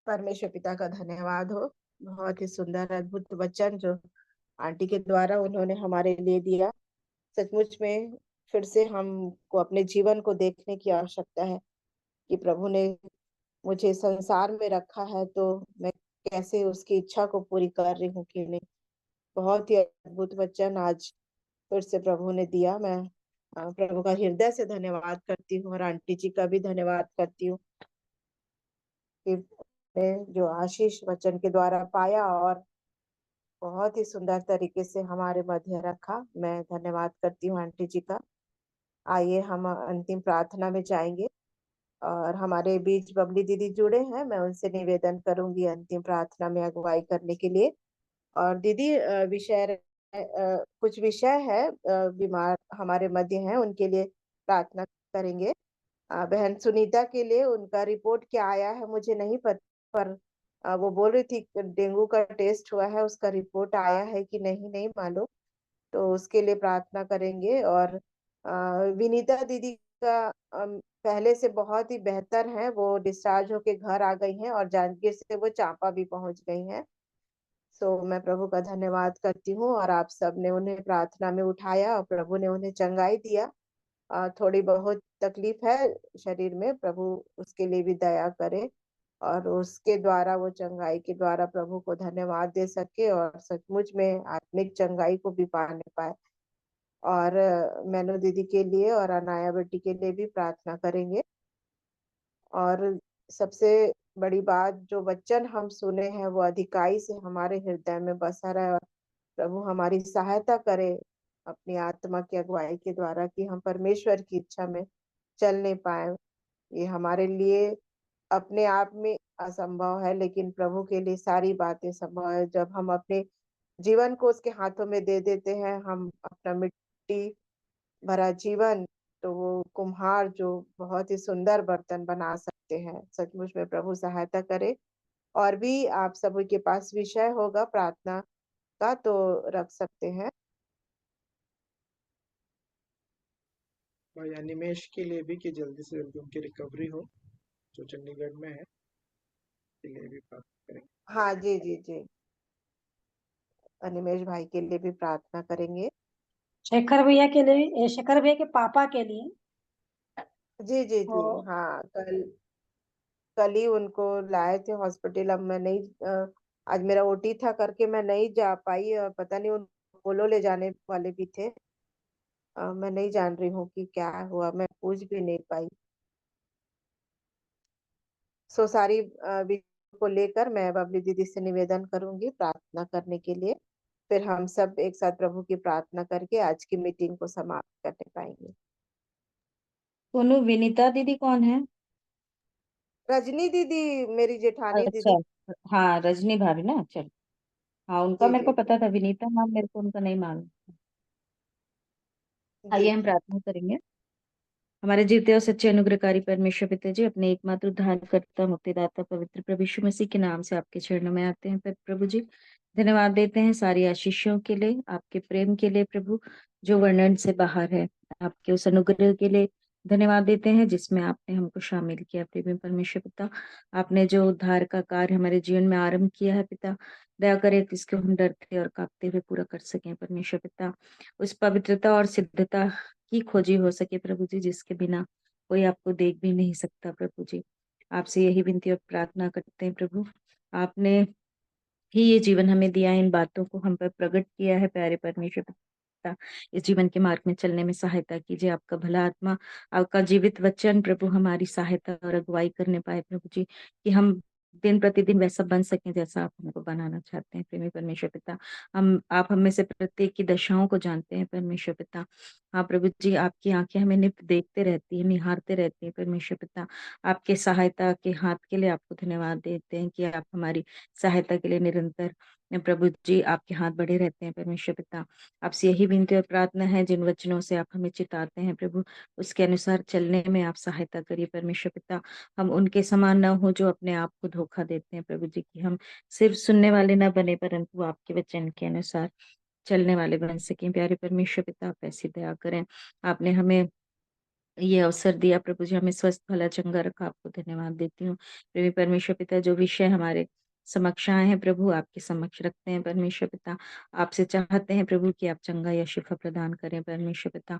परमेश्वर पिता का धन्यवाद हो। बहुत ही सुंदर अद्भुत वचन जो आंटी के द्वारा उन्होंने हमारे लिए दिया। सचमुच में फिर से हमको अपने जीवन को देखने की आवश्यकता है कि प्रभु ने मुझे संसार में रखा है, तो मैं कैसे उसकी इच्छा को पूरी कर रही हूँ कि नहीं। बहुत ही अद्भुत वचन आज फिर से प्रभु ने दिया। मैं प्रभु का हृदय से धन्यवाद करती हूँ और आंटी जी का भी धन्यवाद करती हूँ कि मैं जो आशीष वचन के द्वारा पाया और बहुत ही सुंदर तरीके से हमारे मध्य रखा। मैं धन्यवाद करती हूँ आंटी जी का। आइए हम अंतिम प्रार्थना में जाएंगे और हमारे बीच बबली दीदी जुड़े हैं। मैं उनसे निवेदन करूंगी अंतिम प्रार्थना में अगुवाई करने के लिए। और दीदी विषय कुछ विषय है बीमार हमारे मध्य हैं, उनके लिए प्रार्थना करेंगे। बहन सुनीता के लिए उनका रिपोर्ट क्या आया है मुझे नहीं पता, पर वो बोल रही थी कि डेंगू का टेस्ट हुआ है, उसका रिपोर्ट आया है कि नहीं मालूम। तो उसके लिए प्रार्थना करेंगे। और विनीता दीदी का पहले से बहुत ही बेहतर है, वो डिस्चार्ज होके घर आ गई हैं और जांजगीर से वो चांपा भी पहुंच गई हैं। सो मैं प्रभु का धन्यवाद करती हूँ, और आप सब ने उन्हें प्रार्थना में उठाया और प्रभु ने उन्हें चंगाई दिया। थोड़ी बहुत तकलीफ है शरीर में, प्रभु उसके लिए भी दया करे और उसके द्वारा, वो चंगाई के द्वारा प्रभु को धन्यवाद दे सके और सचमुच में आत्मिक चंगाई को भी पाने पाए। और मैनू दीदी के लिए और अनाया बेटी के लिए भी प्रार्थना करेंगे। और सबसे बड़ी बात, जो वचन हम सुने हैं वो अधिकाई से हमारे हृदय में बसा रहे, और प्रभु हमारी सहायता करे अपनी आत्मा की अगुवाई के द्वारा कि हम परमेश्वर की इच्छा में चलने पाए। ये हमारे लिए अपने आप में असंभव है, लेकिन प्रभु के लिए सारी बातें संभव है। जब हम अपने जीवन को उसके हाथों में दे देते हैं, हम अपना मिट्टी भरा जीवन, तो वो कुम्हार जो बहुत ही सुंदर बर्तन बना सकते हैं। सचमुच में प्रभु सहायता करे। और भी आप सभी के पास विषय होगा प्रार्थना का तो रख सकते हैं। भाई अनिमेश के लिए भी कि जल्दी से जल्दी उनकी रिकवरी हो, जो चंडीगढ़ में है, के लिए भी प्रार्थना करें। हाँ जी जी जी, अनिमेश भाई के लिए भी प्रार्थना करेंगे। शेखर भैया के लिए, शेखर भैया के पापा के लिए। जी जी जी, और हाँ कल कल ही उनको लाए थे हॉस्पिटल। अब मैं नहीं आज मेरा ओटी था करके मैं नहीं जा पाई, और पता नहीं उन अपोलो ले जाने वाले भी थे। मैं नहीं जान रही हूँ कि क्या हुआ, मैं पूछ भी नहीं पाई। सो सारी विषयों को लेकर मैं बबली दीदी से निवेदन करूंगी प्रार्थना करने के लिए। फिर हम सब एक साथ प्रभु की प्रार्थना करके आज की मीटिंग को समाप्त करने पाएंगे। सोनू, विनीता दीदी कौन है? रजनी दीदी, मेरी जेठानी अच्छा, दीदी। हाँ रजनी भाभी ना, चल। हाँ उनका जी मेरे को जी जी पता था, विनीता नाम मेरे को उनका नहीं मालूम। जी आइए हम जी। प्रार्थना करेंगे। हमारे जीते और सच्चे अनुग्रहकारी परमेश्वर पिता जी, अपने एकमात्र उद्धारकर्ता मुक्तिदाता पवित्र प्रभु यीशु मसीह के नाम से आपके चरणों में आते हैं प्रभु जी। धन्यवाद देते हैं सारी आशीषों के लिए, आपके प्रेम के लिए प्रभु, जो वर्णन से बाहर है। आपके उस अनुग्रह के लिए धन्यवाद देते हैं जिसमें आपने हमको शामिल किया प्रेमी परमेश्वर पिता। आपने जो उद्धार का कार्य हमारे जीवन में आरंभ किया है पिता, दया करे कि इसको हम डरते और कांपते हुए पूरा कर सकें परमेश्वर पिता। उस पवित्रता और सिद्धता की खोजी हो सके प्रभु जी, जिसके बिना कोई आपको देख भी नहीं सकता प्रभु जी। आपसे यही विनती और प्रार्थना करते हैं प्रभु। आपने ही ये जीवन हमें दिया है, इन बातों को हम पर प्रकट किया है प्यारे परमेश्वर पिता। इस जीवन के मार्ग में चलने में सहायता कीजिए, आपका भला आत्मा, आपका जीवित वचन प्रभु हमारी सहायता और अगुवाई करने पाए प्रभु जी, कि हम दिन प्रतिदिन वैसा बन सकें जैसा आप हमको बनाना चाहते हैं प्रेमी परमेश्वर पिता। आप हम में से प्रत्येक की दशाओं को जानते हैं परमेश्वर पिता। हाँ प्रभु जी, आपकी आंखें हमें नित देखते रहती है, निहारते रहती है परमेश्वर पिता। आपके सहायता के हाथ के लिए आपको धन्यवाद देते हैं कि आप हमारी सहायता के लिए निरंतर प्रभु जी आपके हाथ बढ़े रहते हैं परमेश्वर पिता। आपसे यही विनती और प्रार्थना है, जिन वचनों से आप हमें चिताते हैं प्रभु, उसके अनुसार चलने में आप सहायता करिए परमेश्वर पिता। हम उनके समान न हो जो अपने आप को धोखा देते हैं प्रभु जी, की हम सिर्फ सुनने वाले न बने, परंतु आपके वचन के अनुसार चलने वाले बन सकें। प्यारे परमेश्वर पिता, आप ऐसी दया करें। आपने हमें ये अवसर दिया प्रभु जी, हमें स्वस्थ भला चंगा रखा, आपको धन्यवाद देती हूँ प्रेमी परमेश्वर पिता। जो विषय हमारे समक्ष आए हैं प्रभु, आपके समक्ष रखते हैं परमेश्वर पिता। आपसे चाहते हैं प्रभु कि आप चंगा या शिफा प्रदान करें परमेश्वर पिता।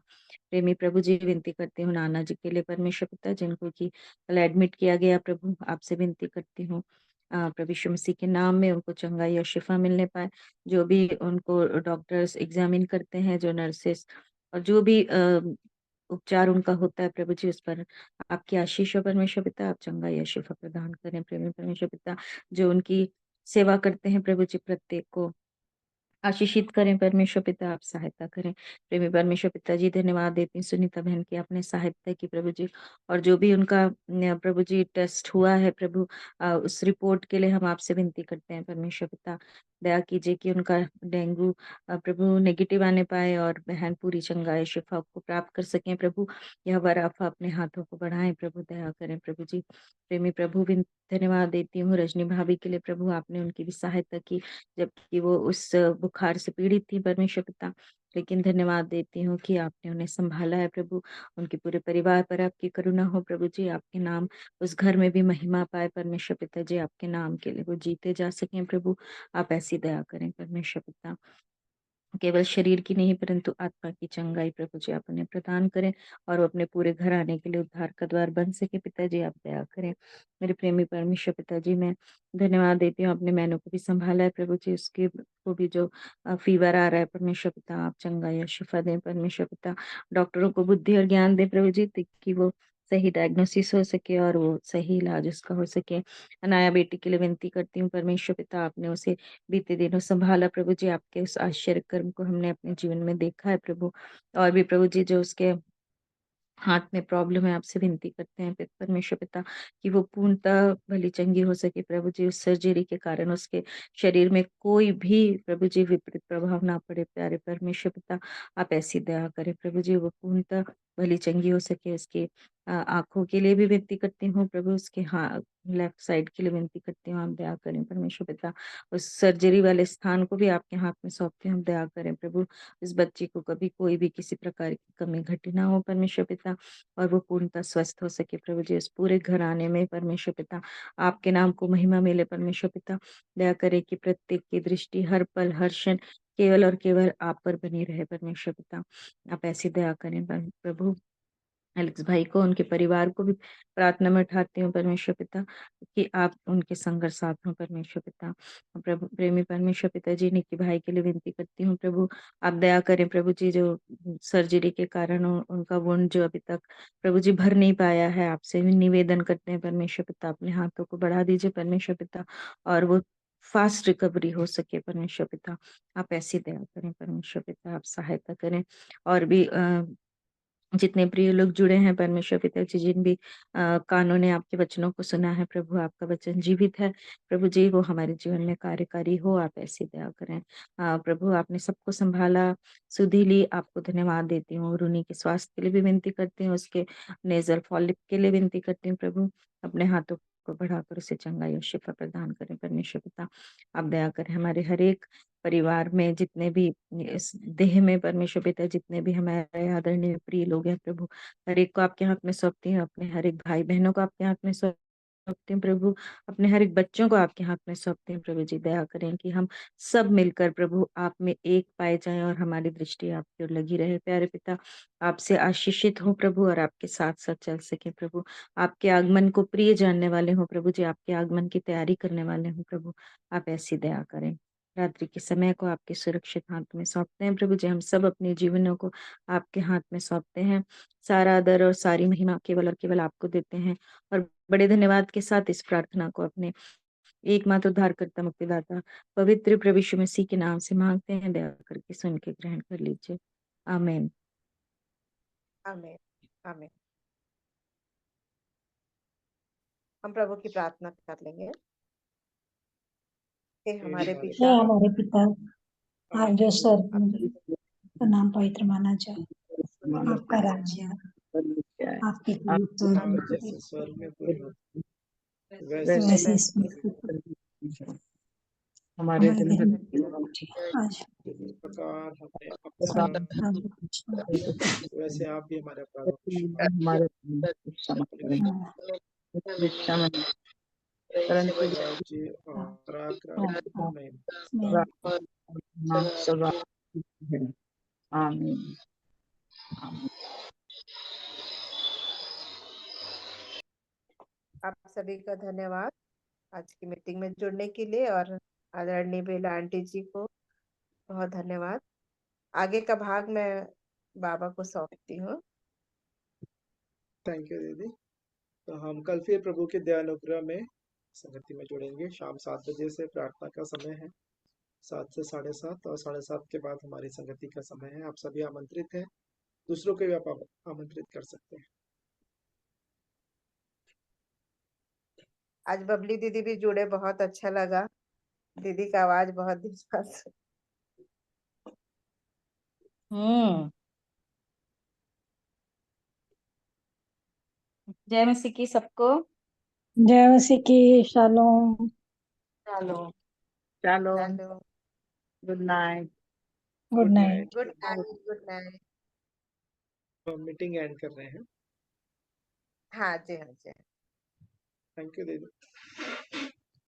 प्रेमी प्रभु जी, विनती करती हूँ नाना जी के लिए परमेश्वर पिता, जिनको कि कल एडमिट किया गया प्रभु, आपसे विनती करती हूँ प्रभु यीशु मसीह के नाम में उनको चंगा या शिफा मिलने पाए। जो भी उनको डॉक्टर्स एग्जामिन करते हैं, जो नर्सेस, और जो भी उपचार उनका होता है प्रभु जी, उस पर आपकी आशीष हो परमेश्वर पिता। आप चंगा या शिफा प्रदान करें प्रेमी परमेश्वर पिता। जो उनकी सेवा करते हैं प्रभु जी, प्रत्येक को आशीषित करें परमेश्वर पिता, आप सहायता करें प्रेमी परमेश्वर पिता जी। धन्यवाद देती हूँ सुनीता बहन की, आपने सहायता की प्रभु जी। और जो भी उनका प्रभु जी टेस्ट हुआ है प्रभु, उस रिपोर्ट के लिए हम आपसे विनती करते हैं परमेश्वर पिता, दया कीजिए कि उनका डेंगू प्रभु नेगेटिव आने पाए और बहन पूरी चंगाई शिफा को प्राप्त कर सकें प्रभु। यह वराफा अपने हाथों को बढ़ाएं प्रभु, दया करें प्रभु जी। प्रेमी प्रभु भी धन्यवाद देती हूँ रजनी भाभी के लिए प्रभु, आपने उनकी भी सहायता की जबकि वो उस बुखार से पीड़ित थी परमेश्वर पिता, लेकिन धन्यवाद देती हूँ कि आपने उन्हें संभाला है प्रभु। उनके पूरे परिवार पर आपकी करुणा हो प्रभु जी, आपके नाम उस घर में भी महिमा पाए परमेश्वर पिता जी, आपके नाम के लिए वो जीते जा सकें प्रभु। आप ऐसी दया करें परमेश्वर पिता, केवल शरीर की नहीं परंतु आत्मा की चंगाई प्रभु जी आप उन्हें प्रदान करें और वो अपने पूरे घर आने के लिए उद्धार का द्वार बन सके पिताजी, आप दया करें। मेरे प्रेमी परमेश्वर पिताजी, मैं धन्यवाद देती हूँ, अपने मैनू को भी संभाला है प्रभु जी, उसके को भी जो फीवर आ रहा है परमेश्वर पिता आप चंगाई और शिफा दें परमेश्वर पिता। डॉक्टरों को बुद्धि और ज्ञान दें प्रभु जी कि वो सही डायग्नोसिस हो सके और वो सही इलाज उसका हो सके। अनाया बेटी के लिए विनती करती हूँ परमेश्वर पिता, आपने उसे बीते दिनों संभाला प्रभु जी, आपके उस आश्चर्य कर्म को हमने अपने जीवन में देखा है प्रभु। और भी प्रभु जी जो उसके हाथ में प्रॉब्लम है, आपसे विनती करते हैं परमेश्वर पिता कि वो पूर्णतः भली चंगी हो सके प्रभु जी, उस सर्जरी के कारण उसके शरीर में कोई भी प्रभु जी विपरीत प्रभाव ना पड़े प्यारे परमेश्वर पिता, आप ऐसी दया करें प्रभु जी, वो पूर्णतः भली चंगी हो सके। उसकी आंखों के लिए भी विनती करती हूँ प्रभु, उसके लेफ्ट साइड के लिए विनती करती हूँ, आप दया करें परमेश्वर पिता। उस सर्जरी वाले स्थान को भी आपके हाथ में सौंपते हैं, हम दया करें प्रभु। इस बच्ची को कभी कोई भी किसी प्रकार की कमी घटी ना हो परमेश्वर पिता, और वो पूर्णतः स्वस्थ हो सके प्रभु जी। इस पूरे घर आने में परमेश्वर पिता आपके नाम को महिमा मिले परमेश्वर पिता, दया करे कि प्रत्येक की दृष्टि हर पल हर क्षण केवल और केवल आप पर बनी रहे परमेश्वर पिता, आप ऐसी दया करें प्रभु। एलेक्स भाई को उनके परिवार को भी प्रार्थना में उठाती हूँ परमेश्वर पिता कि आप उनके संघर्ष साथ हो परमेश्वर पिता। प्रभु प्रेमी परमेश्वर पिता जी निक्की भाई के लिए विनती करती हूँ प्रभु, आप दया करें प्रभु जी, जो सर्जरी के कारण उनका वुंड जो अभी तक प्रभु जी भर नहीं पाया है, आपसे भी निवेदन करते हैं परमेश्वर पिता, अपने हाथों को बढ़ा दीजिए परमेश्वर पिता और वो फास्ट रिकवरी हो सके परमेश्वर पिता, आप ऐसी दया करें परमेश्वर पिता, आप सहायता करें। और भी जितने प्रिय लोग जुड़े हैं परमेश्वर पिता जी, जिन भी कानों ने आपके वचनों को सुना है प्रभु, आपका वचन जीवित है प्रभु जी, वो हमारे जीवन में कार्यकारी हो, आप ऐसी दया करें। प्रभु आपने सबको संभाला, सुधी ली, आपको धन्यवाद देती हूँ। रूनी के स्वास्थ्य के लिए भी विनती करती हूँ, उसके नेजल फॉलिप के लिए विनती करती हूँ प्रभु, अपने हाथों को बढ़ाकर उसे चंगाई और शिफा प्रदान करें परमेश्वर पिता, आप दया करें। हमारे हर एक परिवार में जितने भी इस देह में परमेश्वर पिता जितने भी हमारे आदरणीय प्रिय लोग हैं प्रभु, हर एक को आपके हाथ में सौंपती हूँ, अपने हर एक भाई बहनों को आपके हाथ में सौंपती हूँ प्रभु, अपने हर एक बच्चों को आपके हाथ में सौंपती हूँ प्रभु जी, दया करें कि हम सब मिलकर प्रभु आप में एक पाए जाएं और हमारी दृष्टि आपकी ओर लगी रहे प्यारे पिता, आपसे आशीषित हो प्रभु और आपके साथ साथ चल सके प्रभु, आपके आगमन को प्रिय जानने वाले हो प्रभु जी, आपके आगमन की तैयारी करने वाले हो प्रभु, आप ऐसी दया करें। रात्रि के समय को आपके सुरक्षित हाथ में सौंपते हैं प्रभु जी, हम सब अपने जीवनों को आपके हाथ में सौंपते हैं, सारा आदर और सारी महिमा केवल और केवल आपको देते हैं और बड़े धन्यवाद के साथ इस प्रार्थना को अपने एकमात्र उद्धारकर्ता मुक्तिदाता पवित्र प्रभु यीशु मसीह के नाम से मांगते हैं, दया करके सुन के ग्रहण कर लीजिए, आमीन। आमीन आमीन। हम प्रभु की प्रार्थना कर लेंगे। हे हमारे हे पिता, हमारे पिता, आप जो स्वर्ग आप में, का नाम पवित्र माना जाए, आपका राज्य, आपकी पूरी स्वर्ग में जैसे स्वर्ग में पूरी होती वैसे वैसे इसमें हमारे हमारे दिन दिन भर आज इस प्रकार हमने सब अपना आज कुछ वैसे आप भी हमारे अपराधों को हमारे क्षमा करें, क्षमा परंतु राज्य और पराक्रम और महिमा में सदा है। आमीन। आप सभी का धन्यवाद आज की मीटिंग में जुड़ने के लिए और आदरणीय बेला आंटी जी को बहुत धन्यवाद। आगे का भाग मैं बाबा को सौंपती हूँ। थैंक यू दीदी। तो हम कल फिर प्रभु के दयानुग्रह में संगति में जुड़ेंगे, शाम 7 बजे से प्रार्थना का समय है, 7 से 7:30 और 7:30 के बाद हमारी संगति का समय है। आप सभी आमंत्रित हैं, दूसरों को भी आप आमंत्रित कर सकते हैं। आज बबली दीदी भी जुड़े, बहुत अच्छा लगा। दीदी का आवाज बहुत दिन बाद हम्म। जय मसीह की सबको। जय मसीह की। शालोम। चलो। चलो, चलो, good night. Good good night. Night. Good night, good night. तो मीटिंग एंड कर रहे हैं। हाँ जी, हाँ जी। थैंक यू दीदी।